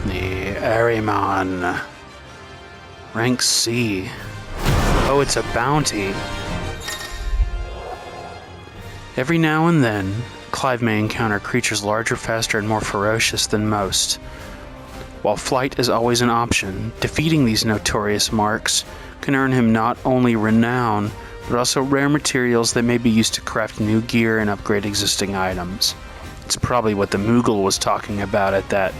Speaker 6: The Ahriman. Rank C. Oh, it's a bounty. Every now and then, Clive may encounter creatures larger, faster, and more ferocious than most. While flight is always an option, defeating these notorious marks can earn him not only renown, but also rare materials that may be used to craft new gear and upgrade existing items. It's probably what the Moogle was talking about at that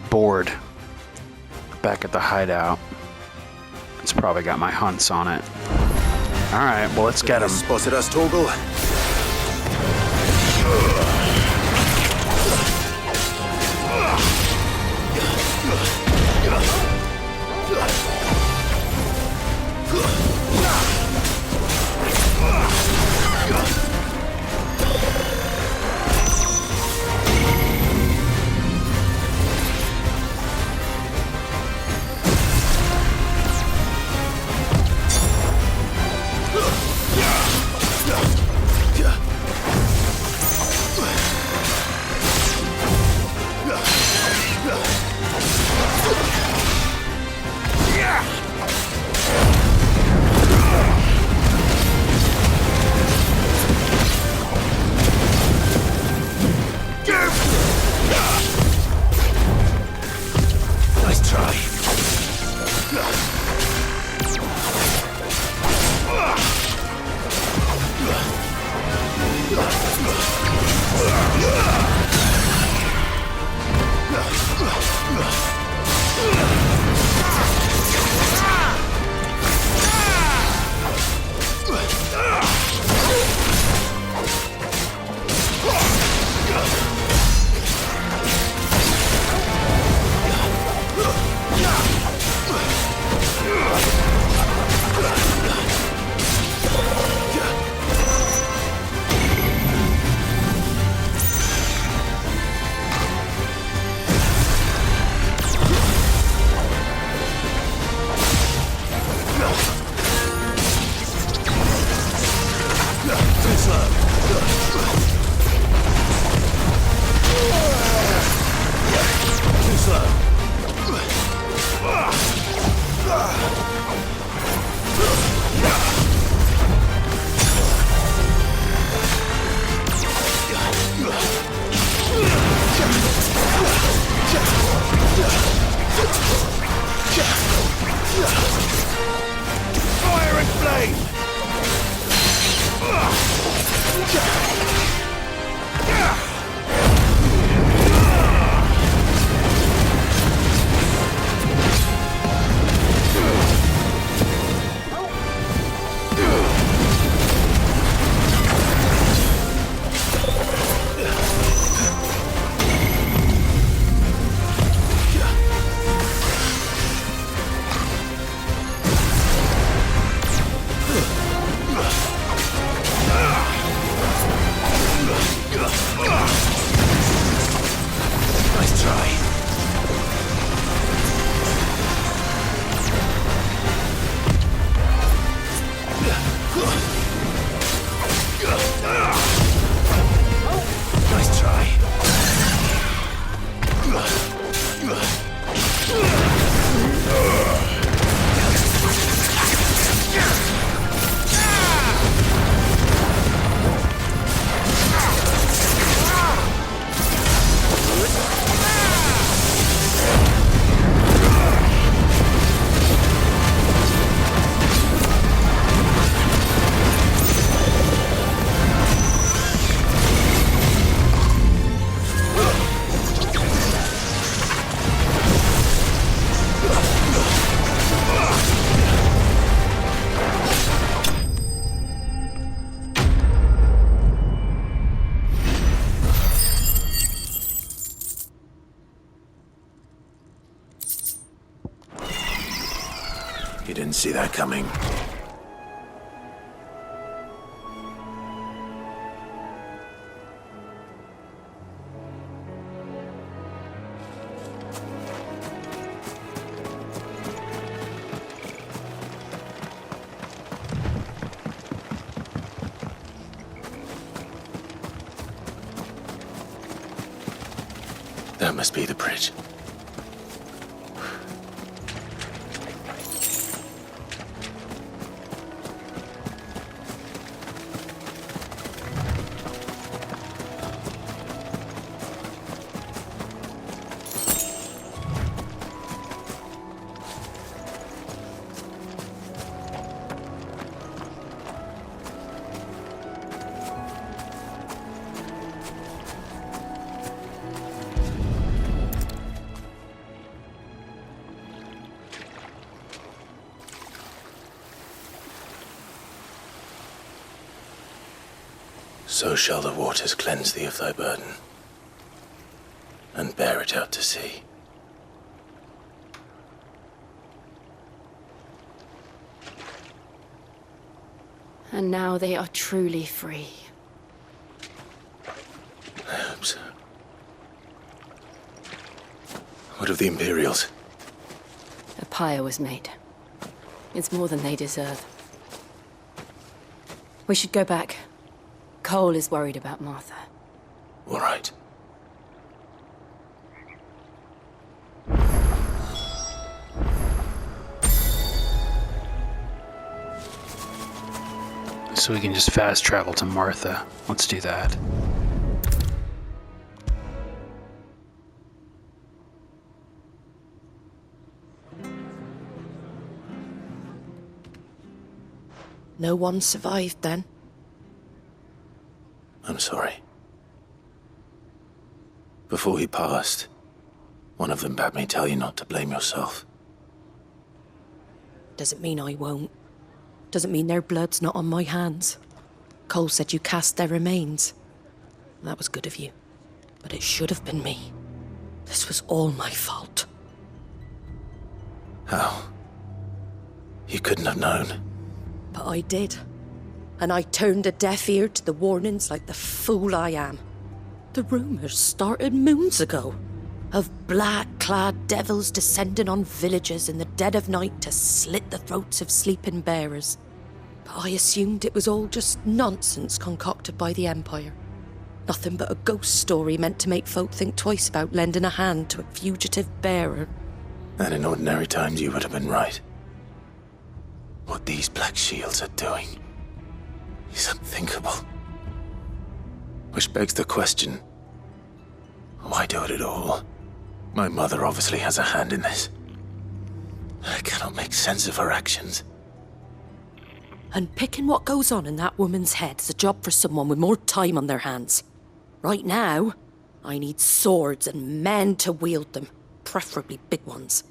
Speaker 6: board back at the hideout. It's probably got my hunts on it. Alright, well, let's get him.
Speaker 15: Spotted us, Torgal. Nice try. Fire and flame! Nice try. Nice try. You didn't see that coming.
Speaker 8: That must be the bridge. So shall the waters cleanse thee of thy burden, and bear it out to sea.
Speaker 9: And now they are truly free.
Speaker 8: I hope so. What of the Imperials?
Speaker 9: A pyre was made. It's more than they deserve. We should go back. Cole is worried about Martha.
Speaker 8: All right.
Speaker 6: So we can just fast travel to Martha. Let's do that.
Speaker 5: No one survived then?
Speaker 8: I'm sorry. Before he passed, one of them bade me tell you not to blame yourself.
Speaker 5: Doesn't mean I won't. Doesn't mean their blood's not on my hands. Cole said you cast their remains. That was good of you. But it should have been me. This was all my fault.
Speaker 8: How? You couldn't have known.
Speaker 5: But I did. And I turned a deaf ear to the warnings like the fool I am. The rumours started moons ago. Of black-clad devils descending on villages in the dead of night to slit the throats of sleeping bearers. But I assumed it was all just nonsense concocted by the Empire. Nothing but a ghost story meant to make folk think twice about lending a hand to a fugitive bearer.
Speaker 8: And in ordinary times you would have been right. What these Black Shields are doing is unthinkable. Which begs the question, why do it at all? My mother obviously has a hand in this. I cannot make sense of her actions.
Speaker 5: And picking what goes on in that woman's head is a job for someone with more time on their hands. Right now, I need swords and men to wield them, preferably big ones.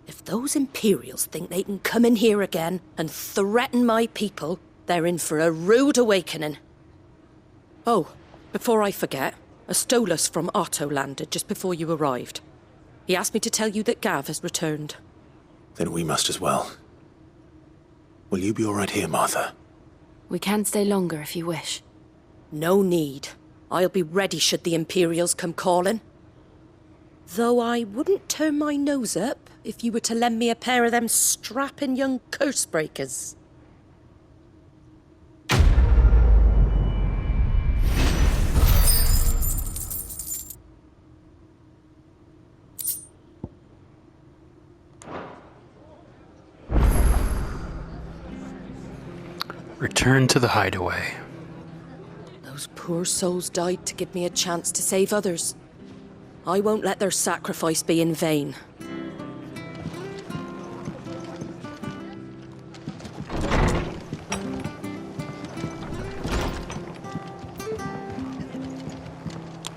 Speaker 5: If those Imperials think they can come in here again and threaten my people, they're in for a rude awakening. Oh, before I forget, a Stolas from Otto landed just before you arrived. He asked me to tell you that Gav has returned.
Speaker 8: Then we must as well. Will you be all right here, Martha?
Speaker 9: We can stay longer if you wish.
Speaker 5: No need. I'll be ready should the Imperials come calling. Though I wouldn't turn my nose up if you were to lend me a pair of them strapping young curse-breakers.
Speaker 6: Return to the hideaway.
Speaker 5: Those poor souls died to give me a chance to save others. I won't let their sacrifice be in vain.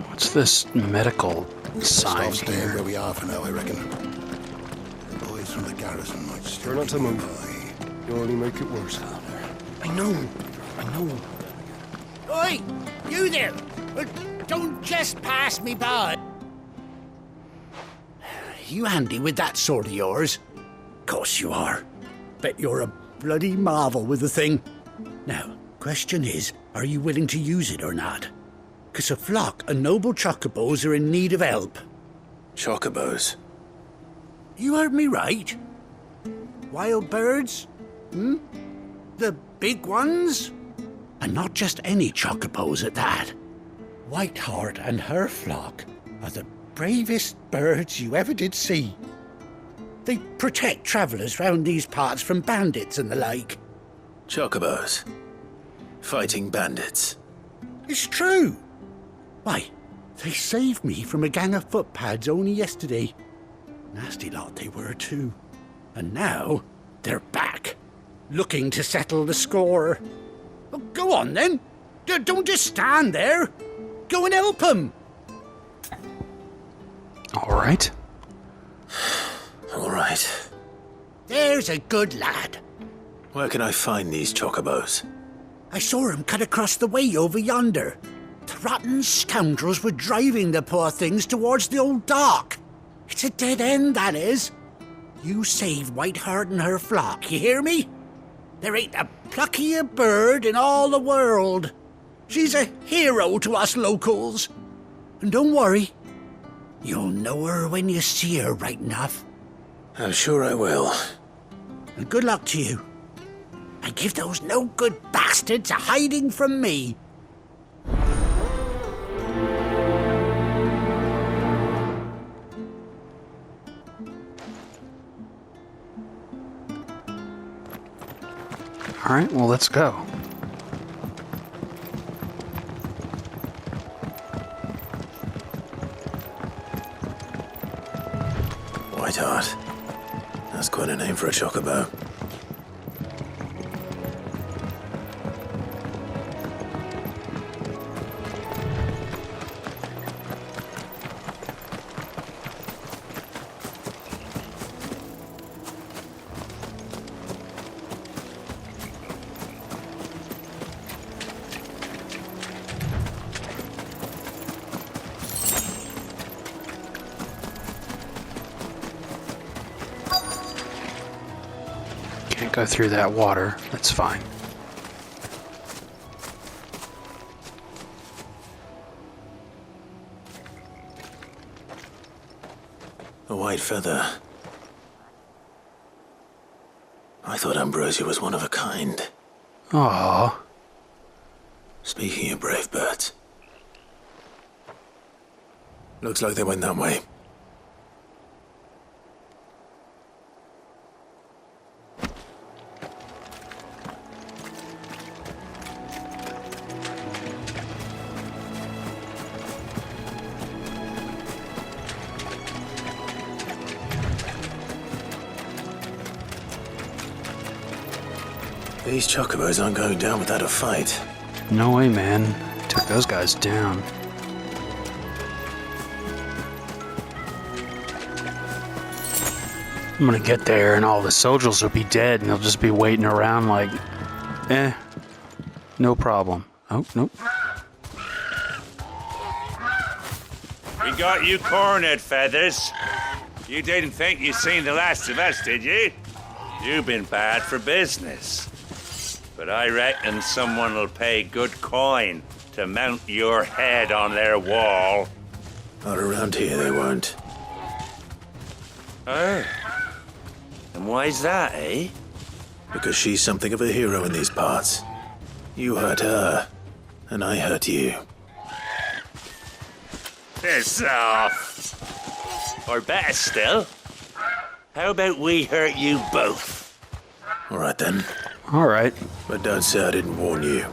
Speaker 6: What's this medical sign
Speaker 10: Staying
Speaker 6: here?
Speaker 10: where we are for now, I reckon. The boys from the garrison might still
Speaker 13: Try not to move. You'll only make it worse.
Speaker 12: I know. Oi! You there! Don't just pass me by. You handy with that sword of yours? Course you are. Bet you're a bloody marvel with the thing. Now, question is, are you willing to use it or not? 'Cause a flock of noble chocobos are in need of help.
Speaker 8: Chocobos?
Speaker 12: You heard me right. Wild birds? The big ones? And not just any chocobos at that. Whiteheart and her flock are the bravest birds you ever did see. They protect travellers round these parts from bandits and the like.
Speaker 8: Chocobos. Fighting bandits.
Speaker 12: It's true. Why, they saved me from a gang of footpads only yesterday. Nasty lot they were too. And now they're back, looking to settle the score. Well, go on then. Don't just stand there. Go and help them.
Speaker 6: All right.
Speaker 8: All right.
Speaker 12: There's a good lad.
Speaker 8: Where can I find these chocobos?
Speaker 12: I saw him cut across the way over yonder. The rotten scoundrels were driving the poor things towards the old dock. It's a dead end, that is. You save Whiteheart and her flock, you hear me? There ain't a pluckier bird in all the world. She's a hero to us locals. And don't worry, you'll know her when you see her right enough.
Speaker 8: I'm sure I will.
Speaker 12: And good luck to you. And give those no-good bastards a hiding from me.
Speaker 6: All right, well, let's go.
Speaker 8: Whiteheart. That's quite a name for a chocobo.
Speaker 6: Can't go through that water. That's fine.
Speaker 8: A white feather. I thought Ambrosia was one of a kind.
Speaker 6: Aww.
Speaker 8: Speaking of brave birds. Looks like they went that way. These chocobos aren't going down without a fight.
Speaker 6: No way, man. Took those guys down. I'm gonna get there and all the soldiers will be dead and they'll just be waiting around like, no problem. Oh, nope.
Speaker 14: We got you cornered, Feathers. You didn't think you'd seen the last of us, did you? You've been bad for business. But I reckon someone will pay good coin to mount your head on their wall.
Speaker 8: Not around here, they won't.
Speaker 14: Oh. And why's that, eh?
Speaker 8: Because she's something of a hero in these parts. You hurt her, and I hurt you.
Speaker 14: Piss off. Or better still, how about we hurt you both?
Speaker 8: All right, then.
Speaker 6: All right.
Speaker 8: But don't say I didn't warn you.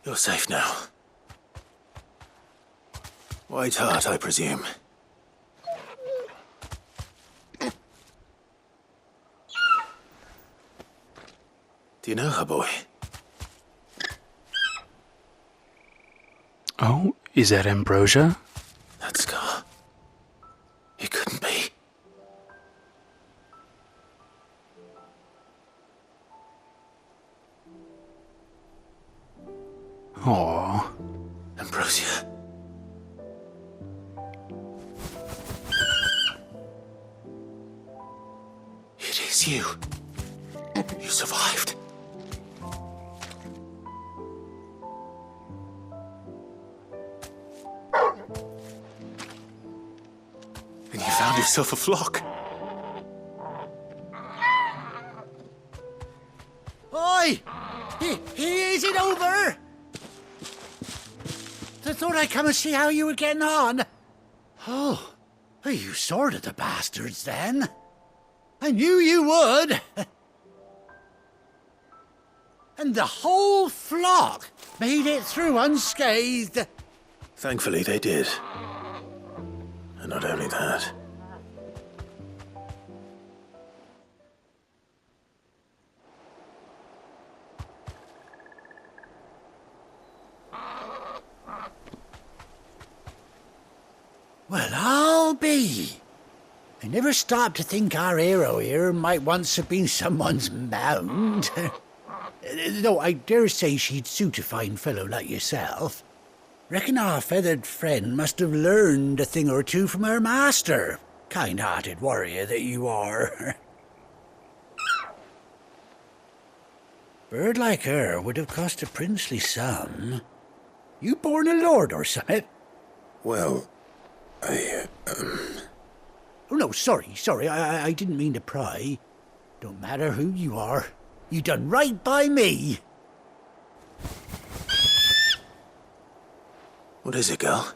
Speaker 8: You're safe now. White Hart, I presume. Do you know her, boy?
Speaker 6: Oh, is that Ambrosia?
Speaker 8: That scar. It couldn't be.
Speaker 6: Aww.
Speaker 8: Ambrosia. It is you. You survived. And you found yourself a flock.
Speaker 12: Oi! Is it over? I thought I'd come and see how you were getting on. Oh, you sorted the bastards then. I knew you would. And the whole flock made it through unscathed.
Speaker 8: Thankfully, they did. And not only that.
Speaker 12: Well, I'll be. I never stopped to think our hero here might once have been someone's mount. Though I dare say she'd suit a fine fellow like yourself. Reckon our feathered friend must have learned a thing or two from her master. Kind-hearted warrior that you are. Bird like her would have cost a princely sum. You born a lord or something?
Speaker 8: Well,
Speaker 12: Oh, no, sorry. I didn't mean to pry. Don't matter who you are. You done right by me.
Speaker 8: What is it, girl?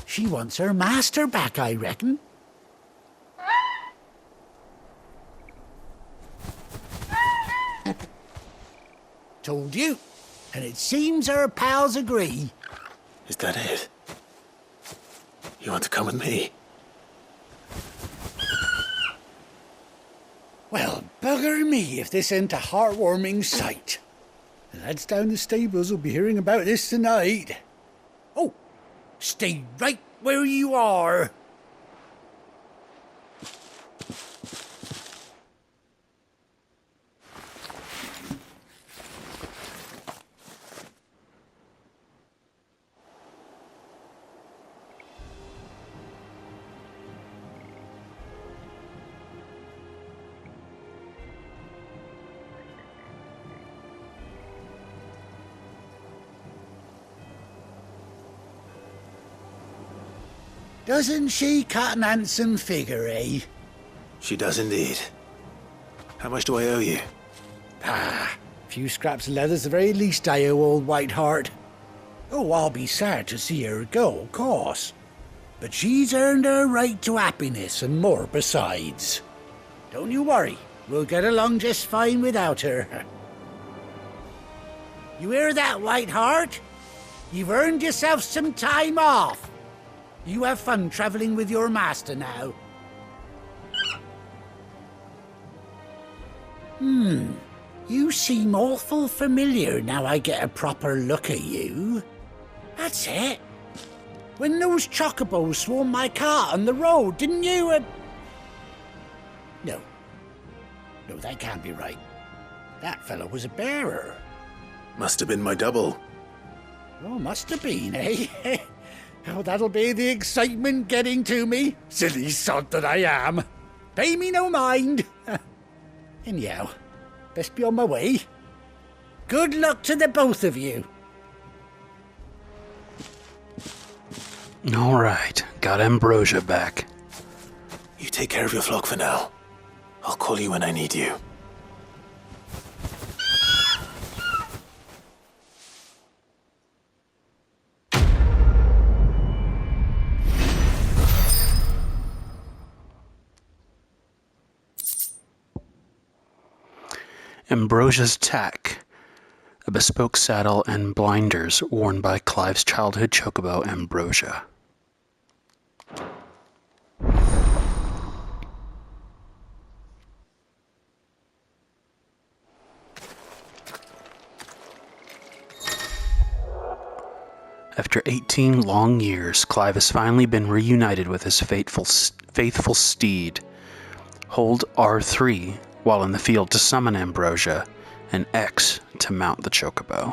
Speaker 12: She wants her master back, I reckon. Told you. And it seems her pals agree.
Speaker 8: Is that it? You want to come with me?
Speaker 12: Well, bugger me if this ain't a heartwarming sight. The lads down the stables will be hearing about this tonight. Oh, stay right where you are. Doesn't she cut an handsome figure, eh?
Speaker 8: She does indeed. How much do I owe you?
Speaker 12: A few scraps of leather's the very least I owe old White Hart. Oh, I'll be sad to see her go, of course. But she's earned her right to happiness and more besides. Don't you worry, we'll get along just fine without her. You hear that, White Hart? You've earned yourself some time off. You have fun traveling with your master now. You seem awful familiar now I get a proper look at you. That's it. When those chocobos swarmed my cart on the road, didn't you? No, that can't be right. That fellow was a bearer.
Speaker 8: Must have been my double.
Speaker 12: Oh, must have been, eh? Oh, that'll be the excitement getting to me. Silly sod that I am. Pay me no mind. Anyhow, best be on my way. Good luck to the both of you.
Speaker 6: All right, got Ambrosia back.
Speaker 8: You take care of your flock for now. I'll call you when I need you.
Speaker 6: Ambrosia's tack. a bespoke saddle and blinders worn by Clive's childhood chocobo, Ambrosia. After 18 long years, Clive has finally been reunited with his faithful steed. Hold R3 while in the field to summon Ambrosia, and X to mount the chocobo.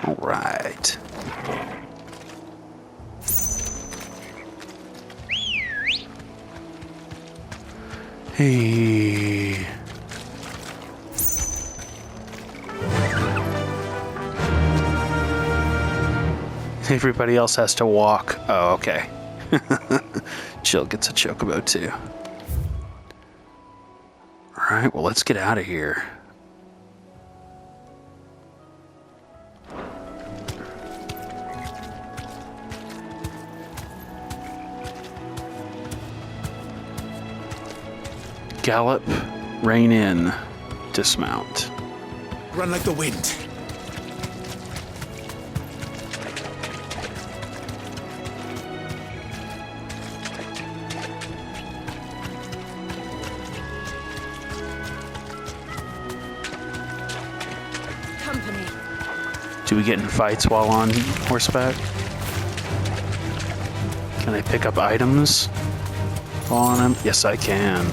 Speaker 6: Alright. Hey. Everybody else has to walk. Oh, okay. Jill gets a chocobo too. Alright, well, let's get out of here. Gallop, rein in, dismount.
Speaker 8: Run like the wind.
Speaker 6: Do we get in fights while on horseback? Can I pick up items while on him? Yes, I can.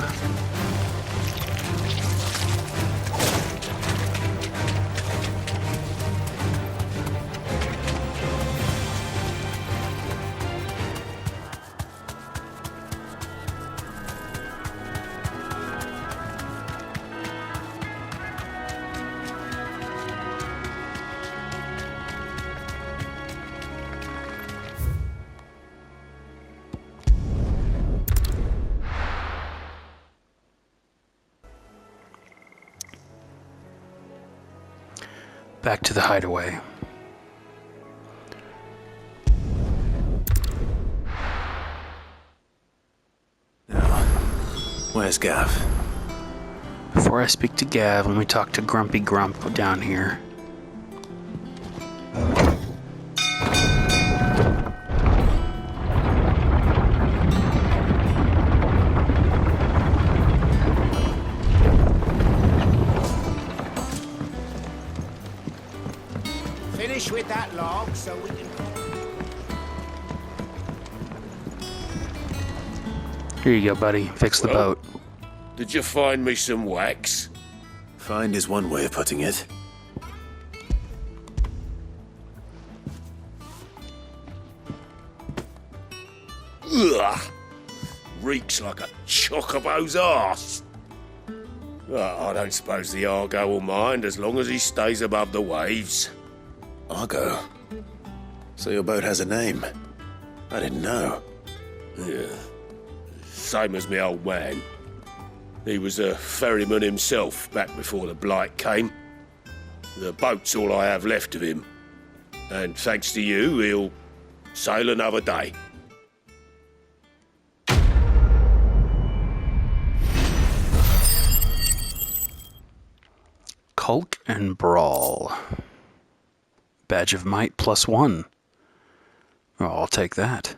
Speaker 6: Back to the hideaway.
Speaker 8: Now, where's Gav?
Speaker 6: Before I speak to Gav, let me talk to Grumpy Grump down here.
Speaker 12: Finish with that log so we can...
Speaker 6: Here you go, buddy. Fix the boat.
Speaker 11: Did you find me some wax?
Speaker 8: Find is one way of putting it.
Speaker 11: Ugh! Reeks like a chocobo's arse. I don't suppose the Argo will mind as long as he stays above the waves.
Speaker 8: Argo? So your boat has a name? I didn't know.
Speaker 11: Yeah. Same as my old man. He was a ferryman himself back before the Blight came. The boat's all I have left of him. And thanks to you, he'll sail another day.
Speaker 6: Culk and Brawl. Badge of Might +1. Oh, I'll take that.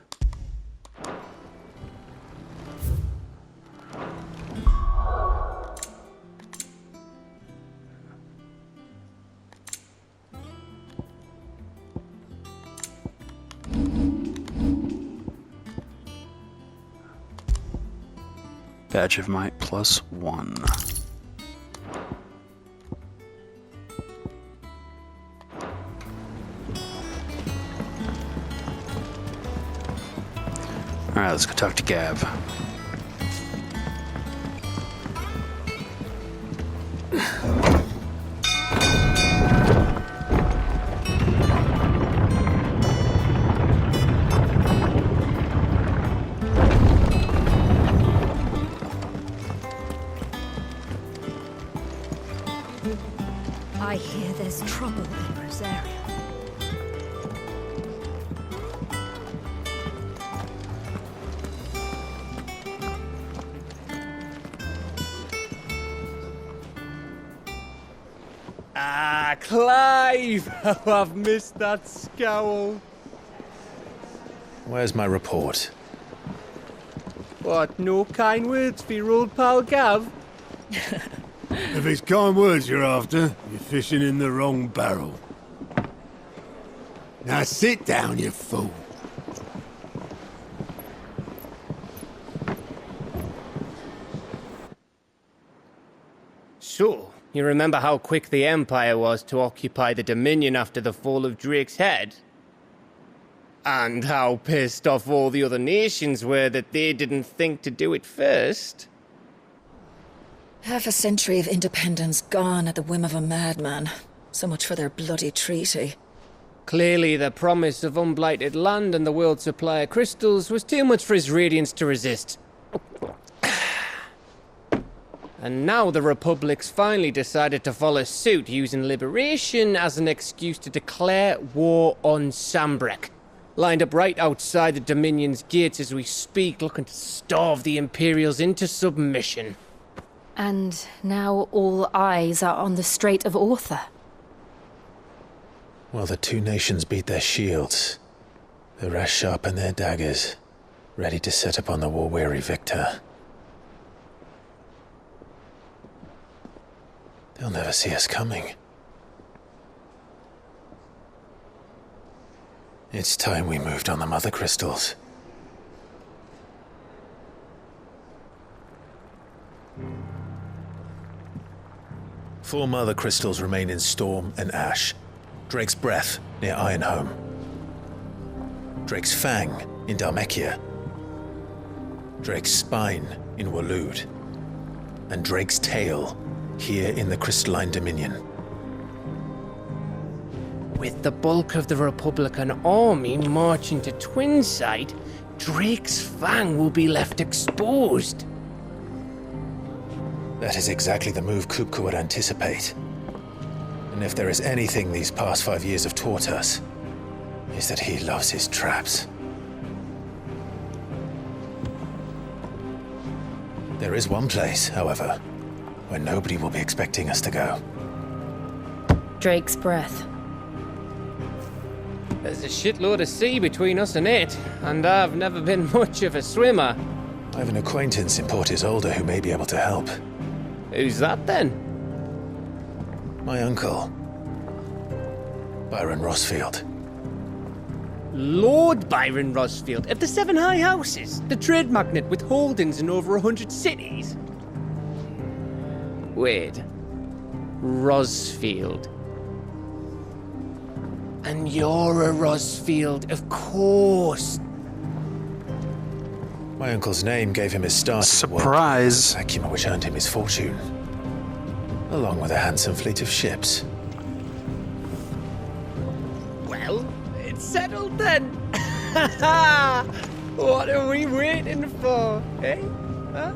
Speaker 6: Badge of Might +1. Alright, let's go talk to Gav.
Speaker 16: I hear there's trouble in Rosaria.
Speaker 17: Ah, Clive! Oh, I've missed that scowl.
Speaker 8: Where's my report?
Speaker 17: What, no kind words for your old pal Gav?
Speaker 3: If it's kind words you're after, you're fishing in the wrong barrel. Now sit down, you fool.
Speaker 17: So, you remember how quick the Empire was to occupy the Dominion after the fall of Drake's Head? And how pissed off all the other nations were that they didn't think to do it first?
Speaker 19: Half a century of independence gone at the whim of a madman. So much for their bloody treaty.
Speaker 17: Clearly, the promise of unblighted land and the world's supply of crystals was too much for his radiance to resist. And now the Republic's finally decided to follow suit, using liberation as an excuse to declare war on Sambrek. Lined up right outside the Dominion's gates as we speak, looking to starve the Imperials into submission.
Speaker 9: And now all eyes are on the Strait of Ortha.
Speaker 8: Well, the two nations beat their shields. The rest sharpen their daggers, ready to set upon the war-weary victor. They'll never see us coming. It's time we moved on the Mother Crystals. Four Mother Crystals remain in Storm and Ash. Drake's Breath near Ironhome. Drake's Fang in Dhalmekia. Drake's Spine in Waloed. And Drake's Tail here in the Crystalline Dominion.
Speaker 17: With the bulk of the Republican army marching to Twinside, Drake's Fang will be left exposed.
Speaker 8: That is exactly the move Kupka would anticipate. And if there is anything these past 5 years have taught us, is that he loves his traps. There is one place, however, where nobody will be expecting us to go.
Speaker 9: Drake's Breath.
Speaker 17: There's a shitload of sea between us and it, and I've never been much of a swimmer.
Speaker 8: I have an acquaintance in Port Isolde who may be able to help.
Speaker 17: Who's that then?
Speaker 8: My uncle, Byron Rosfield.
Speaker 17: Lord Byron Rosfield of the Seven High Houses, the trade magnate with holdings in over 100 cities. Wait, Rosfield. And you're a Rosfield, of course.
Speaker 8: My uncle's name gave him his start.
Speaker 6: Surprise!
Speaker 8: A vacuum which earned him his fortune, along with a handsome fleet of ships.
Speaker 17: Well, it's settled then. What are we waiting for, eh? Huh?